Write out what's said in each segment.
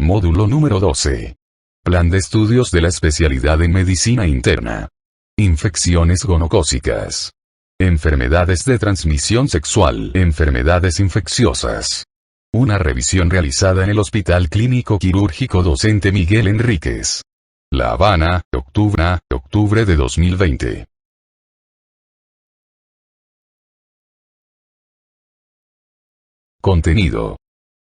Módulo número 12. Plan de estudios de la especialidad en medicina interna. Infecciones gonocócicas. Enfermedades de transmisión sexual. Enfermedades infecciosas. Una revisión realizada en el Hospital Clínico Quirúrgico Docente Miguel Enríquez. La Habana, octubre de 2020. Contenido.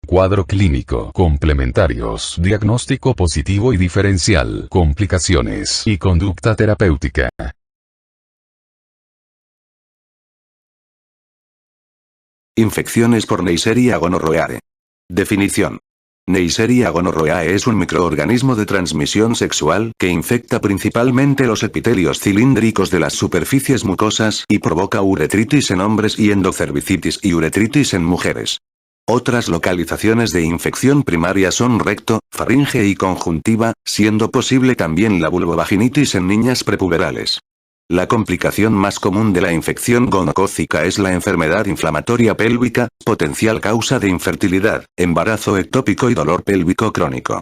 Cuadro clínico. Complementarios. Diagnóstico positivo y diferencial. Complicaciones y conducta terapéutica. Infecciones por Neisseria gonorrhoeae. Definición. Neisseria gonorrhoeae es un microorganismo de transmisión sexual que infecta principalmente los epitelios cilíndricos de las superficies mucosas y provoca uretritis en hombres y endocervicitis y uretritis en mujeres. Otras localizaciones de infección primaria son recto, faringe y conjuntiva, siendo posible también la vulvovaginitis en niñas prepuberales. La complicación más común de la infección gonocócica es la enfermedad inflamatoria pélvica, potencial causa de infertilidad, embarazo ectópico y dolor pélvico crónico.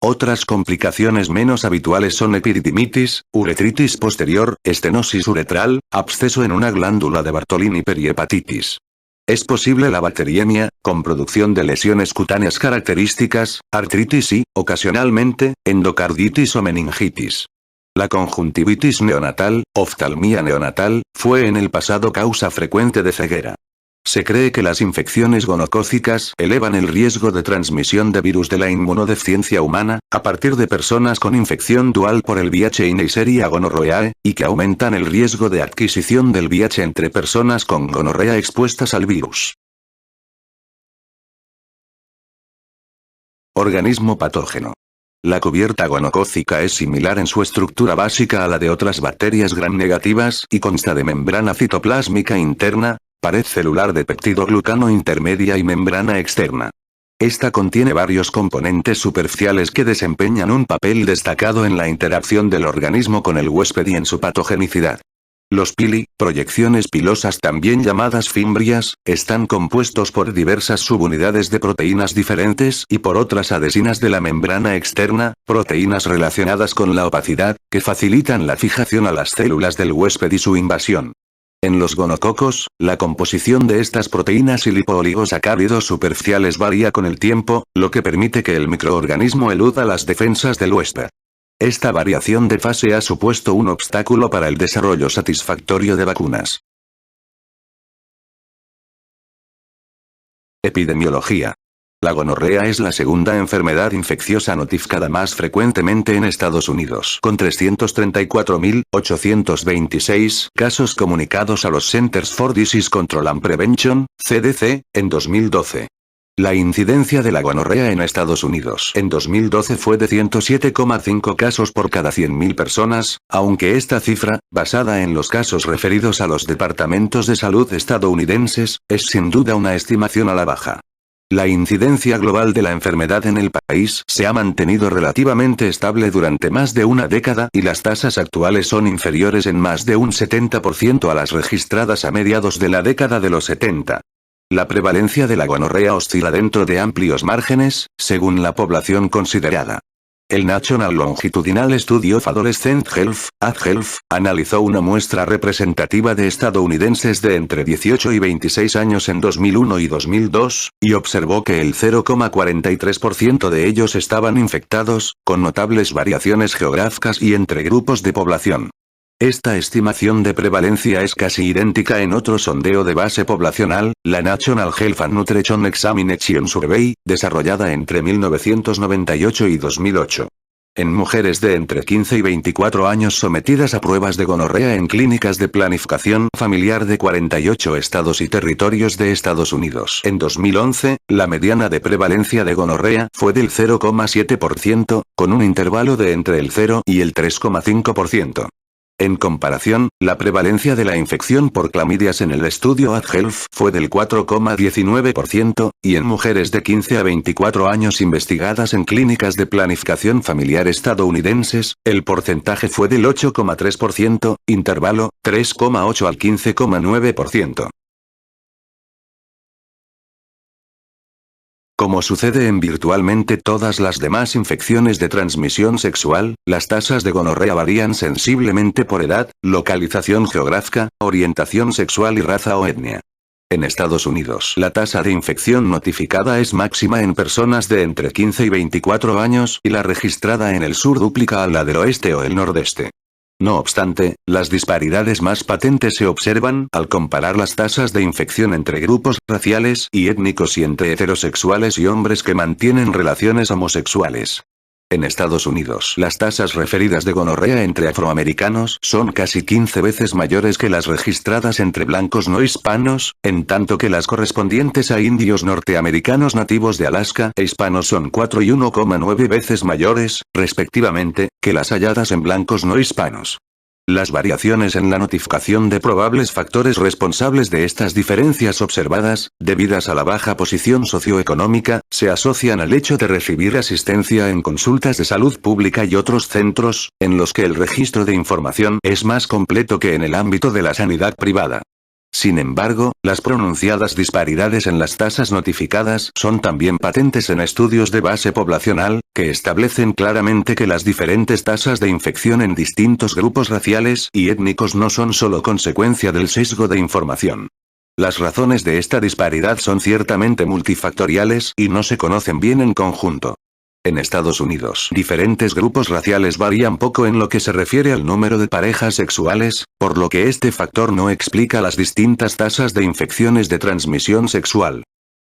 Otras complicaciones menos habituales son epididymitis, uretritis posterior, estenosis uretral, absceso en una glándula de Bartolini y perihepatitis. Es posible la bacteriemia, con producción de lesiones cutáneas características, artritis y, ocasionalmente, endocarditis o meningitis. La conjuntivitis neonatal, oftalmía neonatal, fue en el pasado causa frecuente de ceguera. Se cree que las infecciones gonocócicas elevan el riesgo de transmisión de virus de la inmunodeficiencia humana, a partir de personas con infección dual por el VIH y Neisseria gonorrhoeae, y que aumentan el riesgo de adquisición del VIH entre personas con gonorrea expuestas al virus. Organismo patógeno. La cubierta gonocócica es similar en su estructura básica a la de otras bacterias gram-negativas y consta de membrana citoplásmica interna, pared celular de peptidoglucano intermedia y membrana externa. Esta contiene varios componentes superficiales que desempeñan un papel destacado en la interacción del organismo con el huésped y en su patogenicidad. Los pili, proyecciones pilosas también llamadas fimbrias, están compuestos por diversas subunidades de proteínas diferentes y por otras adhesinas de la membrana externa, proteínas relacionadas con la opacidad, que facilitan la fijación a las células del huésped y su invasión. En los gonococos, la composición de estas proteínas y lipoligosacáridos superficiales varía con el tiempo, lo que permite que el microorganismo eluda las defensas del huésped. Esta variación de fase ha supuesto un obstáculo para el desarrollo satisfactorio de vacunas. Epidemiología. La gonorrea es la segunda enfermedad infecciosa notificada más frecuentemente en Estados Unidos, con 334.826 casos comunicados a los Centers for Disease Control and Prevention, CDC, en 2012. La incidencia de la gonorrea en Estados Unidos en 2012 fue de 107,5 casos por cada 100.000 personas, aunque esta cifra, basada en los casos referidos a los departamentos de salud estadounidenses, es sin duda una estimación a la baja. La incidencia global de la enfermedad en el país se ha mantenido relativamente estable durante más de una década y las tasas actuales son inferiores en más de un 70% a las registradas a mediados de la década de los 70. La prevalencia de la gonorrea oscila dentro de amplios márgenes, según la población considerada. El National Longitudinal Study of Adolescent Health, AdHealth, analizó una muestra representativa de estadounidenses de entre 18 y 26 años en 2001 y 2002, y observó que el 0,43% de ellos estaban infectados, con notables variaciones geográficas y entre grupos de población. Esta estimación de prevalencia es casi idéntica en otro sondeo de base poblacional, la National Health and Nutrition Examination Survey, desarrollada entre 1998 y 2008. En mujeres de entre 15 y 24 años sometidas a pruebas de gonorrea en clínicas de planificación familiar de 48 estados y territorios de Estados Unidos. En 2011, la mediana de prevalencia de gonorrea fue del 0,7%, con un intervalo de entre el 0 y el 3,5%. En comparación, la prevalencia de la infección por clamidias en el estudio AdHealth fue del 4,19%, y en mujeres de 15 a 24 años investigadas en clínicas de planificación familiar estadounidenses, el porcentaje fue del 8,3%, intervalo, 3,8 al 15,9%. Como sucede en virtualmente todas las demás infecciones de transmisión sexual, las tasas de gonorrea varían sensiblemente por edad, localización geográfica, orientación sexual y raza o etnia. En Estados Unidos, la tasa de infección notificada es máxima en personas de entre 15 y 24 años y la registrada en el sur duplica a la del oeste o el nordeste. No obstante, las disparidades más patentes se observan al comparar las tasas de infección entre grupos raciales y étnicos y entre heterosexuales y hombres que mantienen relaciones homosexuales. En Estados Unidos, las tasas referidas de gonorrea entre afroamericanos son casi 15 veces mayores que las registradas entre blancos no hispanos, en tanto que las correspondientes a indios norteamericanos nativos de Alaska e hispanos son 4 y 1,9 veces mayores, respectivamente, que las halladas en blancos no hispanos. Las variaciones en la notificación de probables factores responsables de estas diferencias observadas, debidas a la baja posición socioeconómica, se asocian al hecho de recibir asistencia en consultas de salud pública y otros centros, en los que el registro de información es más completo que en el ámbito de la sanidad privada. Sin embargo, las pronunciadas disparidades en las tasas notificadas son también patentes en estudios de base poblacional, que establecen claramente que las diferentes tasas de infección en distintos grupos raciales y étnicos no son solo consecuencia del sesgo de información. Las razones de esta disparidad son ciertamente multifactoriales y no se conocen bien en conjunto. En Estados Unidos, diferentes grupos raciales varían poco en lo que se refiere al número de parejas sexuales, por lo que este factor no explica las distintas tasas de infecciones de transmisión sexual.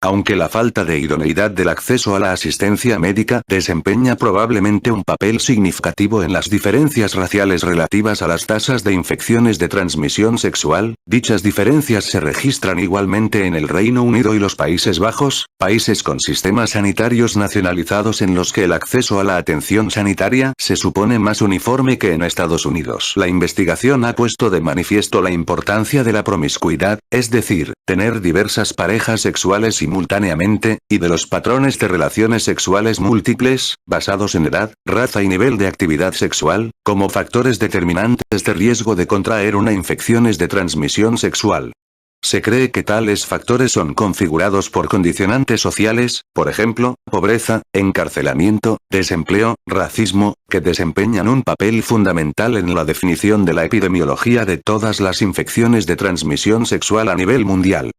Aunque la falta de idoneidad del acceso a la asistencia médica desempeña probablemente un papel significativo en las diferencias raciales relativas a las tasas de infecciones de transmisión sexual, dichas diferencias se registran igualmente en el Reino Unido y los Países Bajos, países con sistemas sanitarios nacionalizados en los que el acceso a la atención sanitaria se supone más uniforme que en Estados Unidos. La investigación ha puesto de manifiesto la importancia de la promiscuidad, es decir, tener diversas parejas sexuales simultáneamente, y de los patrones de relaciones sexuales múltiples, basados en edad, raza y nivel de actividad sexual, como factores determinantes de riesgo de contraer una infección de transmisión sexual. Se cree que tales factores son configurados por condicionantes sociales, por ejemplo, pobreza, encarcelamiento, desempleo, racismo, que desempeñan un papel fundamental en la definición de la epidemiología de todas las infecciones de transmisión sexual a nivel mundial.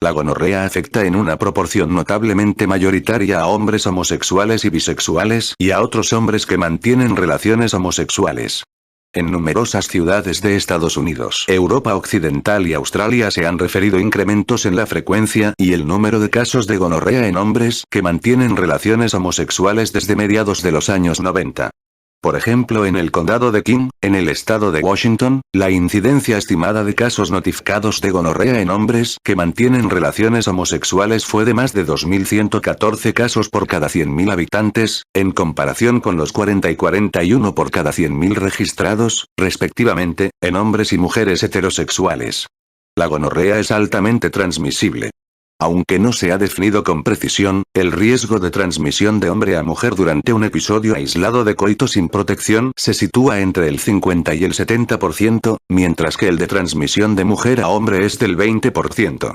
La gonorrea afecta en una proporción notablemente mayoritaria a hombres homosexuales y bisexuales y a otros hombres que mantienen relaciones homosexuales. En numerosas ciudades de Estados Unidos, Europa Occidental y Australia se han referido incrementos en la frecuencia y el número de casos de gonorrea en hombres que mantienen relaciones homosexuales desde mediados de los años 90. Por ejemplo, en el condado de King, en el estado de Washington, la incidencia estimada de casos notificados de gonorrea en hombres que mantienen relaciones homosexuales fue de más de 2.114 casos por cada 100.000 habitantes, en comparación con los 40 y 41 por cada 100.000 registrados, respectivamente, en hombres y mujeres heterosexuales. La gonorrea es altamente transmisible. Aunque no se ha definido con precisión, el riesgo de transmisión de hombre a mujer durante un episodio aislado de coito sin protección se sitúa entre el 50 y el 70%, mientras que el de transmisión de mujer a hombre es del 20%.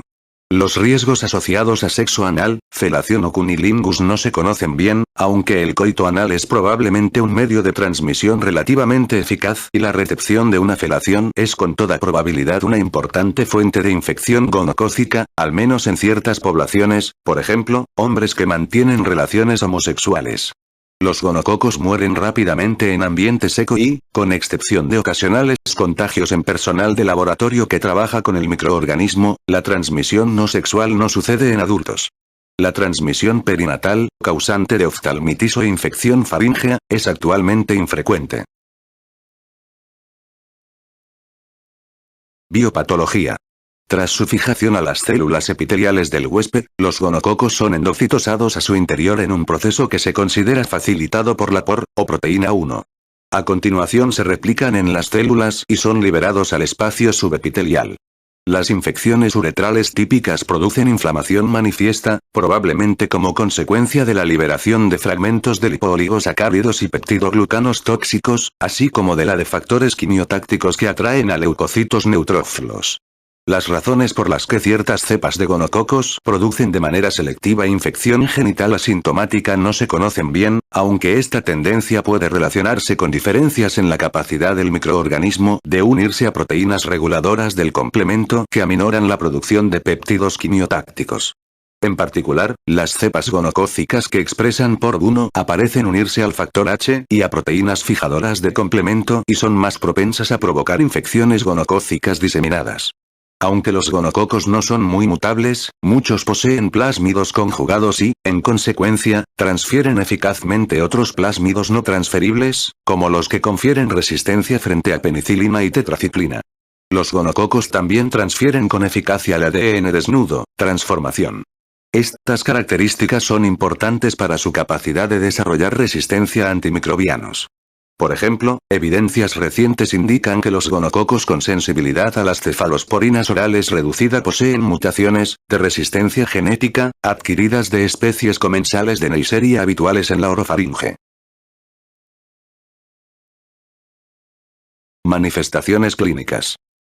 Los riesgos asociados a sexo anal, felación o cunilingus no se conocen bien, aunque el coito anal es probablemente un medio de transmisión relativamente eficaz y la recepción de una felación es con toda probabilidad una importante fuente de infección gonocócica, al menos en ciertas poblaciones, por ejemplo, hombres que mantienen relaciones homosexuales. Los gonococos mueren rápidamente en ambiente seco y, con excepción de ocasionales contagios en personal de laboratorio que trabaja con el microorganismo, la transmisión no sexual no sucede en adultos. La transmisión perinatal, causante de oftalmitis o infección faríngea, es actualmente infrecuente. Biopatología. Tras su fijación a las células epiteliales del huésped, los gonococos son endocitosados a su interior en un proceso que se considera facilitado por la POR, o proteína 1. A continuación se replican en las células y son liberados al espacio subepitelial. Las infecciones uretrales típicas producen inflamación manifiesta, probablemente como consecuencia de la liberación de fragmentos de lipoligosacáridos y peptidoglucanos tóxicos, así como de la de factores quimiotácticos que atraen a leucocitos neutrófilos. Las razones por las que ciertas cepas de gonococos producen de manera selectiva infección genital asintomática no se conocen bien, aunque esta tendencia puede relacionarse con diferencias en la capacidad del microorganismo de unirse a proteínas reguladoras del complemento que aminoran la producción de péptidos quimiotácticos. En particular, las cepas gonocócicas que expresan POR1 aparecen unirse al factor H y a proteínas fijadoras de complemento y son más propensas a provocar infecciones gonocócicas diseminadas. Aunque los gonococos no son muy mutables, muchos poseen plásmidos conjugados y, en consecuencia, transfieren eficazmente otros plásmidos no transferibles, como los que confieren resistencia frente a penicilina y tetraciclina. Los gonococos también transfieren con eficacia el ADN desnudo, transformación. Estas características son importantes para su capacidad de desarrollar resistencia a antimicrobianos. Por ejemplo, evidencias recientes indican que los gonococos con sensibilidad a las cefalosporinas orales reducida poseen mutaciones de resistencia genética, adquiridas de especies comensales de Neisseria habituales en la orofaringe. Manifestaciones clínicas.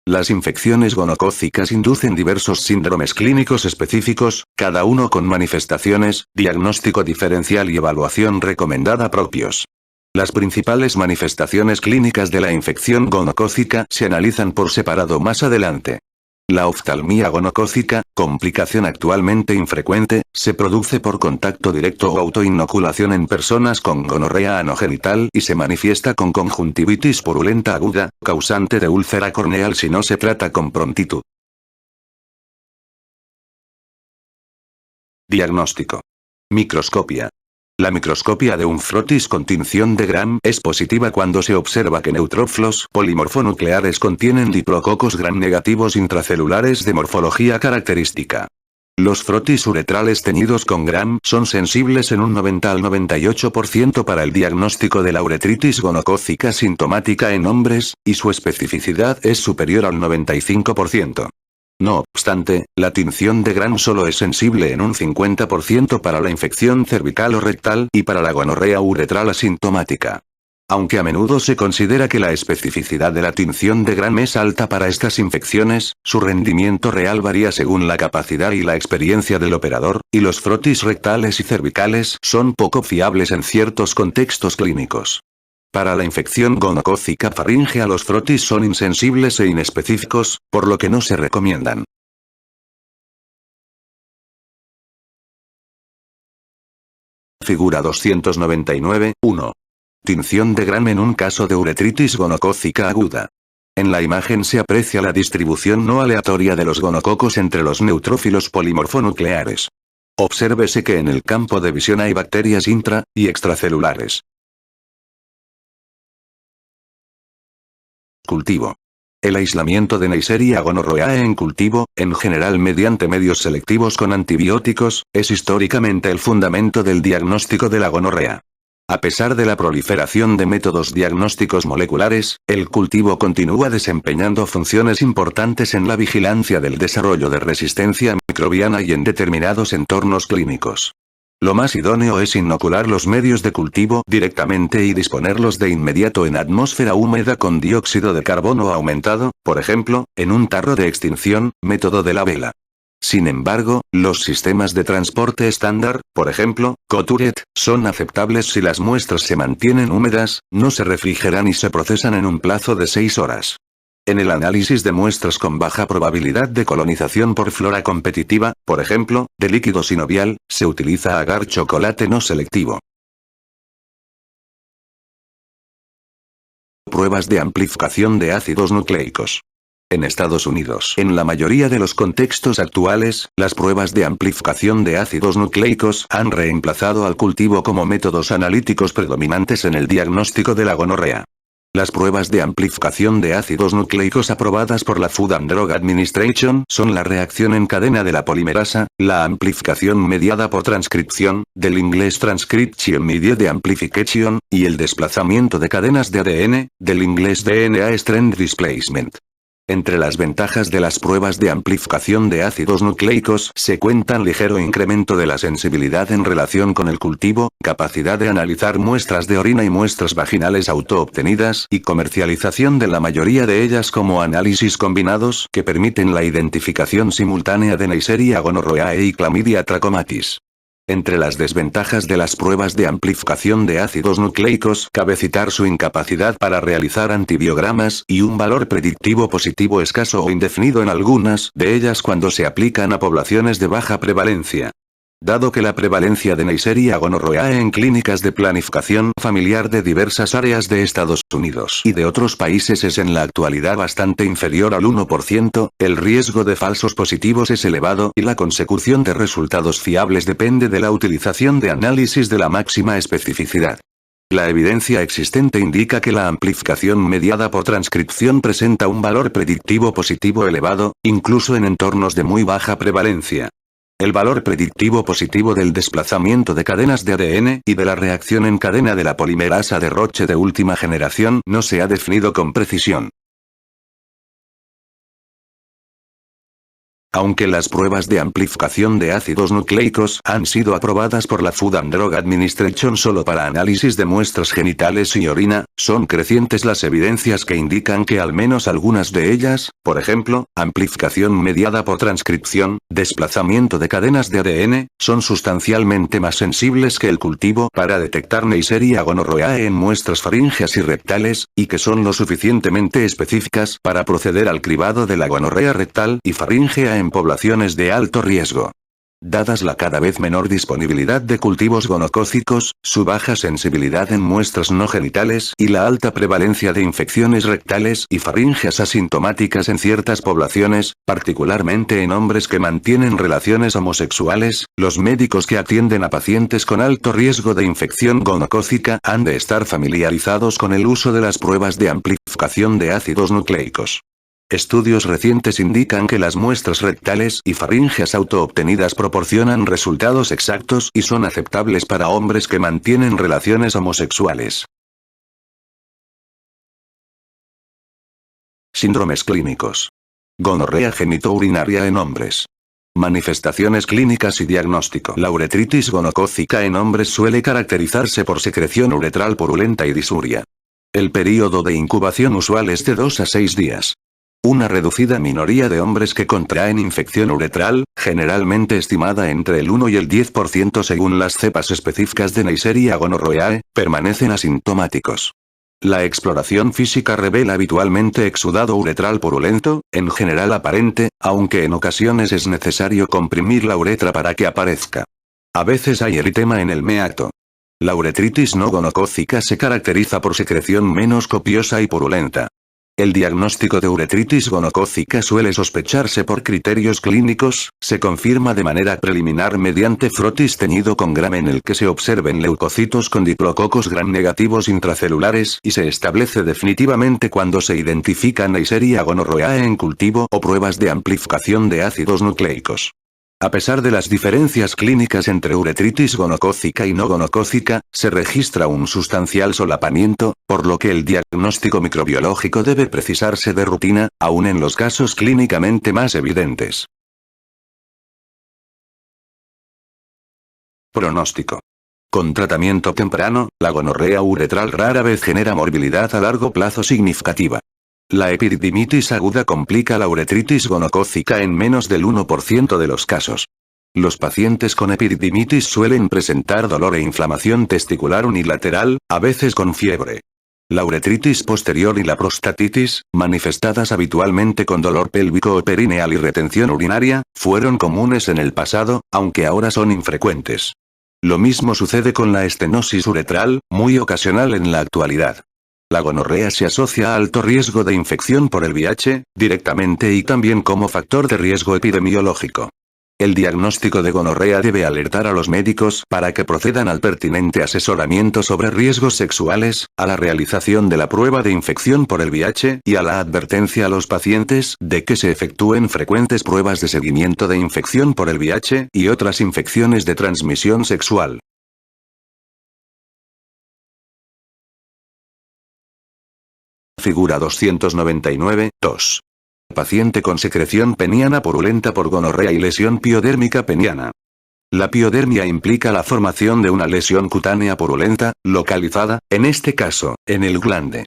Las infecciones gonocócicas inducen diversos síndromes clínicos específicos, cada uno con manifestaciones, diagnóstico diferencial y evaluación recomendada propios. Las principales manifestaciones clínicas de la infección gonocócica se analizan por separado más adelante. La oftalmía gonocócica, complicación actualmente infrecuente, se produce por contacto directo o autoinoculación en personas con gonorrea anogenital y se manifiesta con conjuntivitis purulenta aguda, causante de úlcera corneal si no se trata con prontitud. Diagnóstico. Microscopia. La microscopia de un frotis con tinción de Gram es positiva cuando se observa que neutrófilos polimorfonucleares contienen diplococos Gram negativos intracelulares de morfología característica. Los frotis uretrales teñidos con Gram son sensibles en un 90 al 98% para el diagnóstico de la uretritis gonocócica sintomática en hombres, y su especificidad es superior al 95%. No obstante, la tinción de Gram solo es sensible en un 50% para la infección cervical o rectal y para la gonorrea uretral asintomática. Aunque a menudo se considera que la especificidad de la tinción de Gram es alta para estas infecciones, su rendimiento real varía según la capacidad y la experiencia del operador, y los frotis rectales y cervicales son poco fiables en ciertos contextos clínicos. Para la infección gonocócica faríngea los frotis son insensibles e inespecíficos, por lo que no se recomiendan. Figura 299, 1. Tinción de Gram en un caso de uretritis gonocócica aguda. En la imagen se aprecia la distribución no aleatoria de los gonococos entre los neutrófilos polimorfonucleares. Obsérvese que en el campo de visión hay bacterias intra- y extracelulares. Cultivo. El aislamiento de Neisseria gonorrhoeae en cultivo, en general mediante medios selectivos con antibióticos, es históricamente el fundamento del diagnóstico de la gonorrea. A pesar de la proliferación de métodos diagnósticos moleculares, el cultivo continúa desempeñando funciones importantes en la vigilancia del desarrollo de resistencia microbiana y en determinados entornos clínicos. Lo más idóneo es inocular los medios de cultivo directamente y disponerlos de inmediato en atmósfera húmeda con dióxido de carbono aumentado, por ejemplo, en un tarro de extinción, método de la vela. Sin embargo, los sistemas de transporte estándar, por ejemplo, Coturet, son aceptables si las muestras se mantienen húmedas, no se refrigeran y se procesan en un plazo de 6 horas. En el análisis de muestras con baja probabilidad de colonización por flora competitiva, por ejemplo, de líquido sinovial, se utiliza agar chocolate no selectivo. Pruebas de amplificación de ácidos nucleicos. En Estados Unidos, en la mayoría de los contextos actuales, las pruebas de amplificación de ácidos nucleicos han reemplazado al cultivo como métodos analíticos predominantes en el diagnóstico de la gonorrea. Las pruebas de amplificación de ácidos nucleicos aprobadas por la Food and Drug Administration son la reacción en cadena de la polimerasa, la amplificación mediada por transcripción, del inglés Transcription Mediated Amplification, y el desplazamiento de cadenas de ADN, del inglés DNA Strand Displacement. Entre las ventajas de las pruebas de amplificación de ácidos nucleicos se cuentan ligero incremento de la sensibilidad en relación con el cultivo, capacidad de analizar muestras de orina y muestras vaginales autoobtenidas y comercialización de la mayoría de ellas como análisis combinados que permiten la identificación simultánea de Neisseria gonorrhoeae y Chlamydia trachomatis. Entre las desventajas de las pruebas de amplificación de ácidos nucleicos cabe citar su incapacidad para realizar antibiogramas y un valor predictivo positivo escaso o indefinido en algunas de ellas cuando se aplican a poblaciones de baja prevalencia. Dado que la prevalencia de Neisseria gonorrhoeae en clínicas de planificación familiar de diversas áreas de Estados Unidos y de otros países es en la actualidad bastante inferior al 1%, el riesgo de falsos positivos es elevado y la consecución de resultados fiables depende de la utilización de análisis de la máxima especificidad. La evidencia existente indica que la amplificación mediada por transcripción presenta un valor predictivo positivo elevado, incluso en entornos de muy baja prevalencia. El valor predictivo positivo del desplazamiento de cadenas de ADN y de la reacción en cadena de la polimerasa de Roche de última generación no se ha definido con precisión. Aunque las pruebas de amplificación de ácidos nucleicos han sido aprobadas por la Food and Drug Administration solo para análisis de muestras genitales y orina, son crecientes las evidencias que indican que al menos algunas de ellas, por ejemplo, amplificación mediada por transcripción, desplazamiento de cadenas de ADN, son sustancialmente más sensibles que el cultivo para detectar Neisseria gonorrhoeae en muestras faríngeas y rectales, y que son lo suficientemente específicas para proceder al cribado de la gonorrea rectal y faríngea en poblaciones de alto riesgo. Dadas la cada vez menor disponibilidad de cultivos gonocócicos, su baja sensibilidad en muestras no genitales y la alta prevalencia de infecciones rectales y faríngeas asintomáticas en ciertas poblaciones, particularmente en hombres que mantienen relaciones homosexuales, los médicos que atienden a pacientes con alto riesgo de infección gonocócica han de estar familiarizados con el uso de las pruebas de amplificación de ácidos nucleicos. Estudios recientes indican que las muestras rectales y faríngeas autoobtenidas proporcionan resultados exactos y son aceptables para hombres que mantienen relaciones homosexuales. Síndromes clínicos. Gonorrea genitourinaria en hombres. Manifestaciones clínicas y diagnóstico. La uretritis gonocócica en hombres suele caracterizarse por secreción uretral purulenta y disuria. El período de incubación usual es de 2 a 6 días. Una reducida minoría de hombres que contraen infección uretral, generalmente estimada entre el 1 y el 10% según las cepas específicas de Neisseria gonorrhoeae, permanecen asintomáticos. La exploración física revela habitualmente exudado uretral purulento, en general aparente, aunque en ocasiones es necesario comprimir la uretra para que aparezca. A veces hay eritema en el meato. La uretritis no gonocócica se caracteriza por secreción menos copiosa y purulenta. El diagnóstico de uretritis gonocócica suele sospecharse por criterios clínicos, se confirma de manera preliminar mediante frotis teñido con gram en el que se observen leucocitos con diplococos gram negativos intracelulares y se establece definitivamente cuando se identifica Neisseria gonorrhoeae en cultivo o pruebas de amplificación de ácidos nucleicos. A pesar de las diferencias clínicas entre uretritis gonocócica y no gonocócica, se registra un sustancial solapamiento, por lo que el diagnóstico microbiológico debe precisarse de rutina, aun en los casos clínicamente más evidentes. Pronóstico. Con tratamiento temprano, la gonorrea uretral rara vez genera morbilidad a largo plazo significativa. La epididimitis aguda complica la uretritis gonocócica en menos del 1% de los casos. Los pacientes con epididimitis suelen presentar dolor e inflamación testicular unilateral, a veces con fiebre. La uretritis posterior y la prostatitis, manifestadas habitualmente con dolor pélvico o perineal y retención urinaria, fueron comunes en el pasado, aunque ahora son infrecuentes. Lo mismo sucede con la estenosis uretral, muy ocasional en la actualidad. La gonorrea se asocia a alto riesgo de infección por el VIH, directamente y también como factor de riesgo epidemiológico. El diagnóstico de gonorrea debe alertar a los médicos para que procedan al pertinente asesoramiento sobre riesgos sexuales, a la realización de la prueba de infección por el VIH y a la advertencia a los pacientes de que se efectúen frecuentes pruebas de seguimiento de infección por el VIH y otras infecciones de transmisión sexual. Figura 299, 2. Paciente con secreción peniana purulenta por gonorrea y lesión piodérmica peniana. La piodermia implica la formación de una lesión cutánea purulenta, localizada, en este caso, en el glande.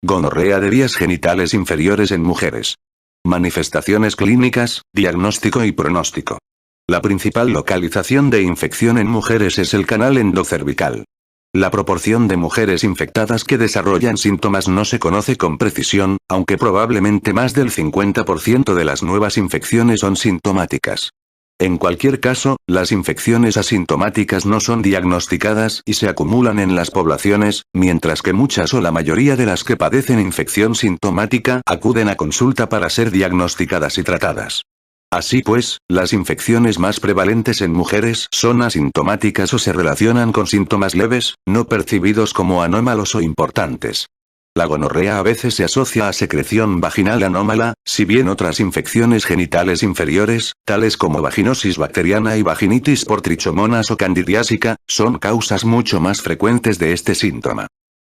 Gonorrea de vías genitales inferiores en mujeres. Manifestaciones clínicas, diagnóstico y pronóstico. La principal localización de infección en mujeres es el canal endocervical. La proporción de mujeres infectadas que desarrollan síntomas no se conoce con precisión, aunque probablemente más del 50% de las nuevas infecciones son sintomáticas. En cualquier caso, las infecciones asintomáticas no son diagnosticadas y se acumulan en las poblaciones, mientras que muchas o la mayoría de las que padecen infección sintomática acuden a consulta para ser diagnosticadas y tratadas. Así pues, las infecciones más prevalentes en mujeres son asintomáticas o se relacionan con síntomas leves, no percibidos como anómalos o importantes. La gonorrea a veces se asocia a secreción vaginal anómala, si bien otras infecciones genitales inferiores, tales como vaginosis bacteriana y vaginitis por trichomonas o candidiásica, son causas mucho más frecuentes de este síntoma.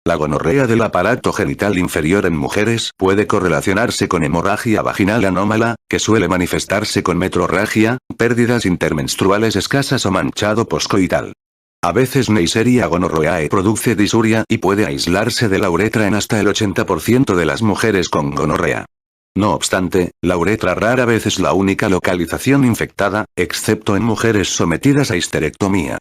La gonorrea del aparato genital inferior en mujeres puede correlacionarse con hemorragia vaginal anómala, que suele manifestarse con metrorragia, pérdidas intermenstruales escasas o manchado poscoital. A veces Neisseria gonorrhoeae produce disuria y puede aislarse de la uretra en hasta el 80% de las mujeres con gonorrea. No obstante, la uretra rara vez es la única localización infectada, excepto en mujeres sometidas a histerectomía.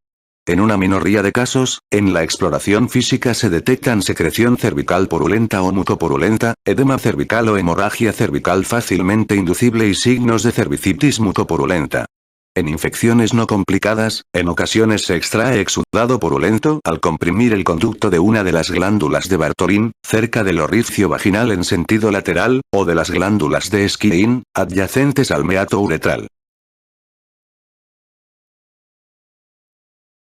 En una minoría de casos, en la exploración física se detectan secreción cervical purulenta o mucopurulenta, edema cervical o hemorragia cervical fácilmente inducible y signos de cervicitis mucopurulenta. En infecciones no complicadas, en ocasiones se extrae exudado purulento al comprimir el conducto de una de las glándulas de Bartholin, cerca del orificio vaginal en sentido lateral, o de las glándulas de Skene, adyacentes al meato uretral.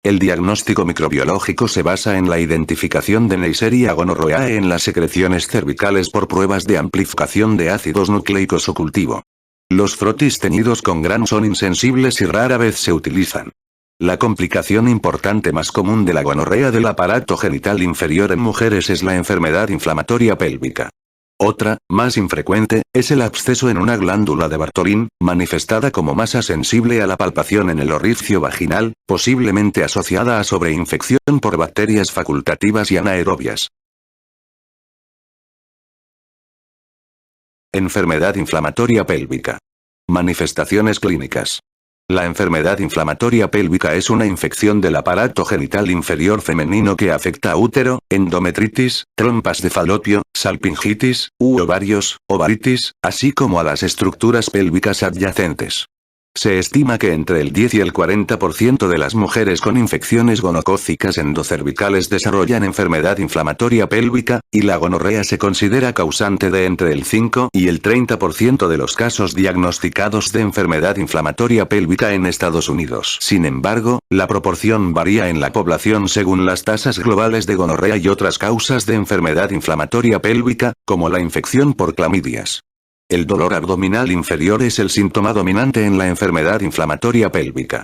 El diagnóstico microbiológico se basa en la identificación de Neisseria gonorrhoeae en las secreciones cervicales por pruebas de amplificación de ácidos nucleicos o cultivo. Los frotis teñidos con Gram son insensibles y rara vez se utilizan. La complicación importante más común de la gonorrea del aparato genital inferior en mujeres es la enfermedad inflamatoria pélvica. Otra, más infrecuente, es el absceso en una glándula de Bartholin, manifestada como masa sensible a la palpación en el orificio vaginal, posiblemente asociada a sobreinfección por bacterias facultativas y anaerobias. Enfermedad inflamatoria pélvica. Manifestaciones clínicas. La enfermedad inflamatoria pélvica es una infección del aparato genital inferior femenino que afecta a útero, endometritis, trompas de falopio, salpingitis, u ovarios, ovaritis, así como a las estructuras pélvicas adyacentes. Se estima que entre el 10 y el 40% de las mujeres con infecciones gonocócicas endocervicales desarrollan enfermedad inflamatoria pélvica, y la gonorrea se considera causante de entre el 5 y el 30% de los casos diagnosticados de enfermedad inflamatoria pélvica en Estados Unidos. Sin embargo, la proporción varía en la población según las tasas globales de gonorrea y otras causas de enfermedad inflamatoria pélvica, como la infección por clamidias. El dolor abdominal inferior es el síntoma dominante en la enfermedad inflamatoria pélvica.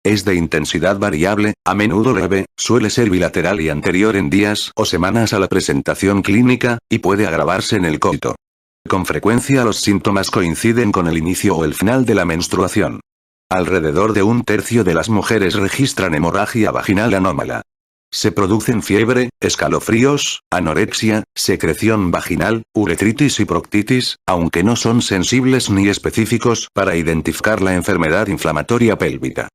Es de intensidad variable, a menudo leve, suele ser bilateral y anterior en días o semanas a la presentación clínica, y puede agravarse en el coito. Con frecuencia los síntomas coinciden con el inicio o el final de la menstruación. Alrededor de un tercio de las mujeres registran hemorragia vaginal anómala. Se producen fiebre, escalofríos, anorexia, secreción vaginal, uretritis y proctitis, aunque no son sensibles ni específicos para identificar la enfermedad inflamatoria pélvica.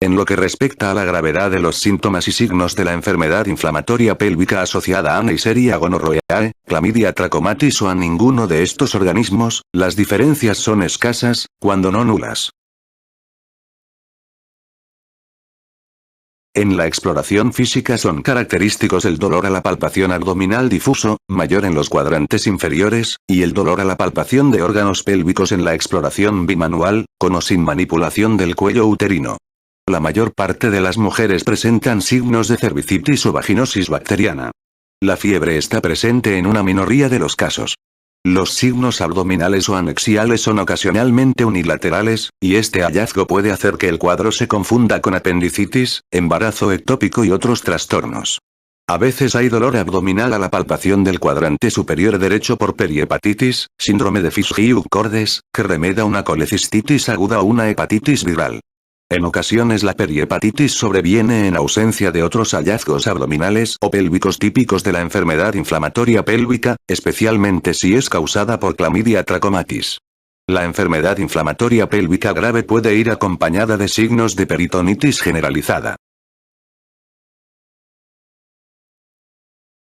En lo que respecta a la gravedad de los síntomas y signos de la enfermedad inflamatoria pélvica asociada a Neisseria gonorrhoeae, clamidia trachomatis o a ninguno de estos organismos, las diferencias son escasas, cuando no nulas. En la exploración física son característicos el dolor a la palpación abdominal difuso, mayor en los cuadrantes inferiores, y el dolor a la palpación de órganos pélvicos en la exploración bimanual, con o sin manipulación del cuello uterino. La mayor parte de las mujeres presentan signos de cervicitis o vaginosis bacteriana. La fiebre está presente en una minoría de los casos. Los signos abdominales o anexiales son ocasionalmente unilaterales, y este hallazgo puede hacer que el cuadro se confunda con apendicitis, embarazo ectópico y otros trastornos. A veces hay dolor abdominal a la palpación del cuadrante superior derecho por perihepatitis, síndrome de Fish-Hughes-Cordes, que remeda una colecistitis aguda o una hepatitis viral. En ocasiones la perihepatitis sobreviene en ausencia de otros hallazgos abdominales o pélvicos típicos de la enfermedad inflamatoria pélvica, especialmente si es causada por Chlamydia trachomatis. La enfermedad inflamatoria pélvica grave puede ir acompañada de signos de peritonitis generalizada.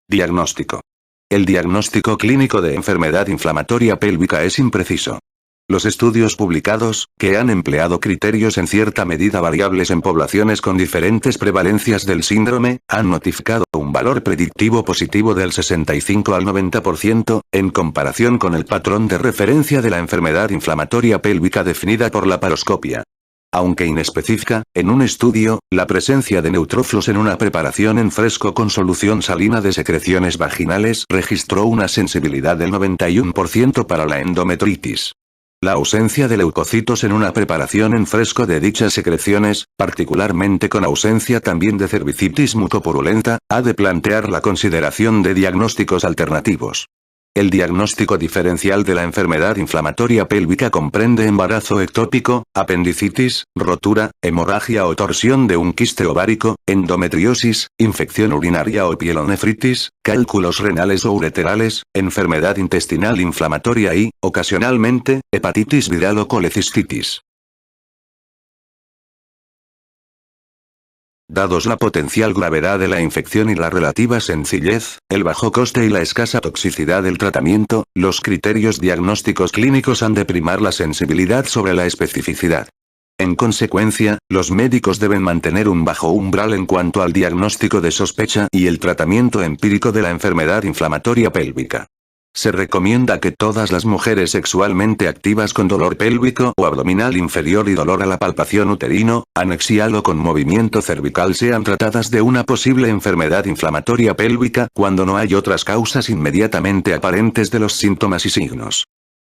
Diagnóstico. El diagnóstico clínico de enfermedad inflamatoria pélvica es impreciso. Los estudios publicados, que han empleado criterios en cierta medida variables en poblaciones con diferentes prevalencias del síndrome, han notificado un valor predictivo positivo del 65 al 90%, en comparación con el patrón de referencia de la enfermedad inflamatoria pélvica definida por la paroscopia. Aunque inespecífica, en un estudio, la presencia de neutrófilos en una preparación en fresco con solución salina de secreciones vaginales registró una sensibilidad del 91% para la endometritis. La ausencia de leucocitos en una preparación en fresco de dichas secreciones, particularmente con ausencia también de cervicitis mucopurulenta, ha de plantear la consideración de diagnósticos alternativos. El diagnóstico diferencial de la enfermedad inflamatoria pélvica comprende embarazo ectópico, apendicitis, rotura, hemorragia o torsión de un quiste ovárico, endometriosis, infección urinaria o pielonefritis, cálculos renales o ureterales, enfermedad intestinal inflamatoria y, ocasionalmente, hepatitis viral o colecistitis. Dados la potencial gravedad de la infección y la relativa sencillez, el bajo coste y la escasa toxicidad del tratamiento, los criterios diagnósticos clínicos han de primar la sensibilidad sobre la especificidad. En consecuencia, los médicos deben mantener un bajo umbral en cuanto al diagnóstico de sospecha y el tratamiento empírico de la enfermedad inflamatoria pélvica. Se recomienda que todas las mujeres sexualmente activas con dolor pélvico o abdominal inferior y dolor a la palpación uterino, anexial o con movimiento cervical sean tratadas de una posible enfermedad inflamatoria pélvica cuando no hay otras causas inmediatamente aparentes de los síntomas y signos.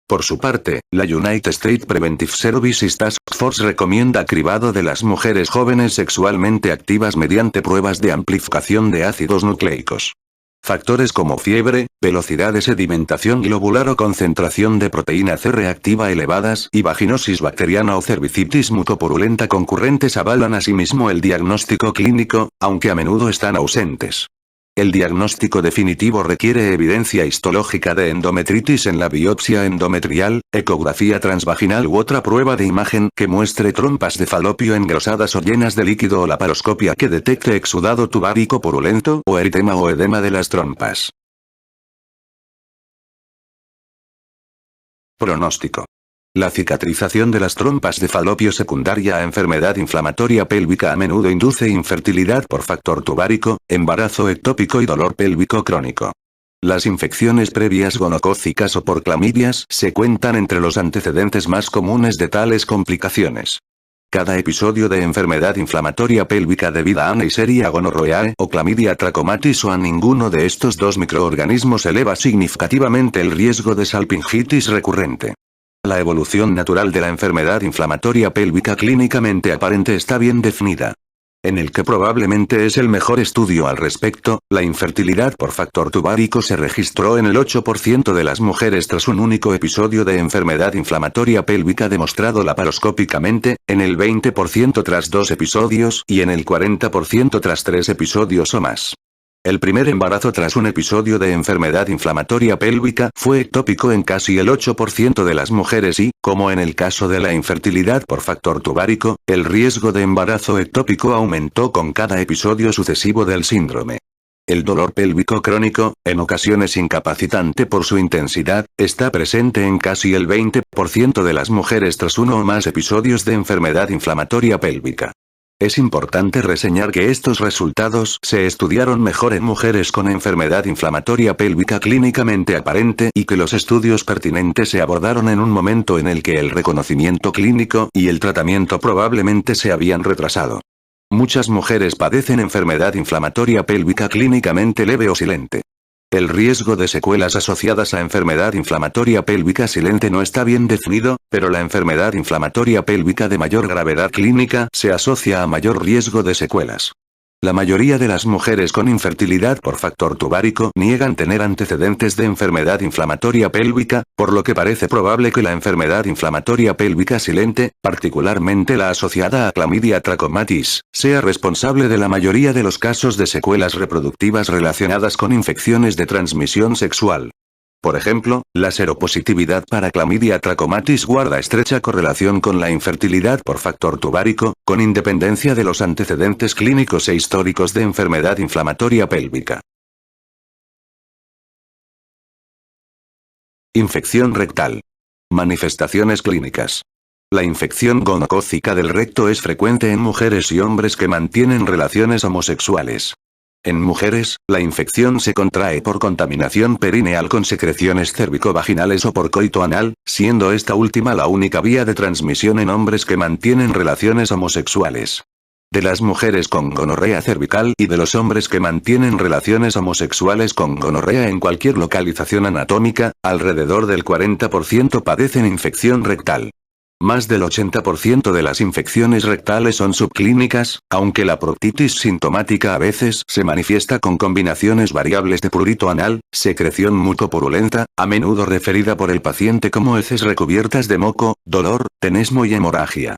Por su parte, la United States Preventive Services Task Force recomienda cribado de las mujeres jóvenes sexualmente activas mediante pruebas de amplificación de ácidos nucleicos. Factores como fiebre, velocidad de sedimentación globular o concentración de proteína C reactiva elevadas y vaginosis bacteriana o cervicitis mucopurulenta concurrentes avalan asimismo el diagnóstico clínico, aunque a menudo están ausentes. El diagnóstico definitivo requiere evidencia histológica de endometritis en la biopsia endometrial, ecografía transvaginal u otra prueba de imagen que muestre trompas de falopio engrosadas o llenas de líquido o laparoscopia que detecte exudado tubárico purulento o eritema o edema de las trompas. Pronóstico. La cicatrización de las trompas de falopio secundaria a enfermedad inflamatoria pélvica a menudo induce infertilidad por factor tubárico, embarazo ectópico y dolor pélvico crónico. Las infecciones previas gonocócicas o por clamidias se cuentan entre los antecedentes más comunes de tales complicaciones. Cada episodio de enfermedad inflamatoria pélvica debida a Neisseria gonorrhoeae o Chlamydia trachomatis o a ninguno de estos dos microorganismos eleva significativamente el riesgo de salpingitis recurrente. La evolución natural de la enfermedad inflamatoria pélvica clínicamente aparente está bien definida. En el que probablemente es el mejor estudio al respecto, la infertilidad por factor tubárico se registró en el 8% de las mujeres tras un único episodio de enfermedad inflamatoria pélvica demostrado laparoscópicamente, en el 20% tras 2 episodios y en el 40% tras 3 episodios o más. El primer embarazo tras un episodio de enfermedad inflamatoria pélvica fue ectópico en casi el 8% de las mujeres y, como en el caso de la infertilidad por factor tubárico, el riesgo de embarazo ectópico aumentó con cada episodio sucesivo del síndrome. El dolor pélvico crónico, en ocasiones incapacitante por su intensidad, está presente en casi el 20% de las mujeres tras uno o más episodios de enfermedad inflamatoria pélvica. Es importante reseñar que estos resultados se estudiaron mejor en mujeres con enfermedad inflamatoria pélvica clínicamente aparente y que los estudios pertinentes se abordaron en un momento en el que el reconocimiento clínico y el tratamiento probablemente se habían retrasado. Muchas mujeres padecen enfermedad inflamatoria pélvica clínicamente leve o silente. El riesgo de secuelas asociadas a enfermedad inflamatoria pélvica silente no está bien definido, pero la enfermedad inflamatoria pélvica de mayor gravedad clínica se asocia a mayor riesgo de secuelas. La mayoría de las mujeres con infertilidad por factor tubárico niegan tener antecedentes de enfermedad inflamatoria pélvica, por lo que parece probable que la enfermedad inflamatoria pélvica silente, particularmente la asociada a Chlamydia trachomatis, sea responsable de la mayoría de los casos de secuelas reproductivas relacionadas con infecciones de transmisión sexual. Por ejemplo, la seropositividad para Chlamydia trachomatis guarda estrecha correlación con la infertilidad por factor tubárico, con independencia de los antecedentes clínicos e históricos de enfermedad inflamatoria pélvica. Infección rectal. Manifestaciones clínicas. La infección gonocócica del recto es frecuente en mujeres y hombres que mantienen relaciones homosexuales. En mujeres, la infección se contrae por contaminación perineal con secreciones cérvico-vaginales o por coito anal, siendo esta última la única vía de transmisión en hombres que mantienen relaciones homosexuales. De las mujeres con gonorrea cervical y de los hombres que mantienen relaciones homosexuales con gonorrea en cualquier localización anatómica, alrededor del 40% padecen infección rectal. Más del 80% de las infecciones rectales son subclínicas, aunque la proctitis sintomática a veces se manifiesta con combinaciones variables de prurito anal, secreción mucopurulenta, a menudo referida por el paciente como heces recubiertas de moco, dolor, tenesmo y hemorragia.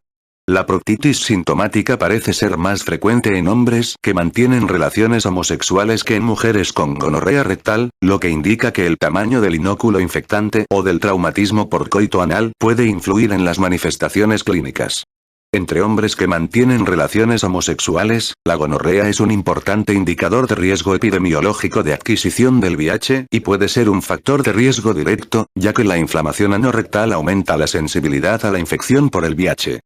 La proctitis sintomática parece ser más frecuente en hombres que mantienen relaciones homosexuales que en mujeres con gonorrea rectal, lo que indica que el tamaño del inóculo infectante o del traumatismo por coito anal puede influir en las manifestaciones clínicas. Entre hombres que mantienen relaciones homosexuales, la gonorrea es un importante indicador de riesgo epidemiológico de adquisición del VIH y puede ser un factor de riesgo directo, ya que la inflamación anorrectal aumenta la sensibilidad a la infección por el VIH.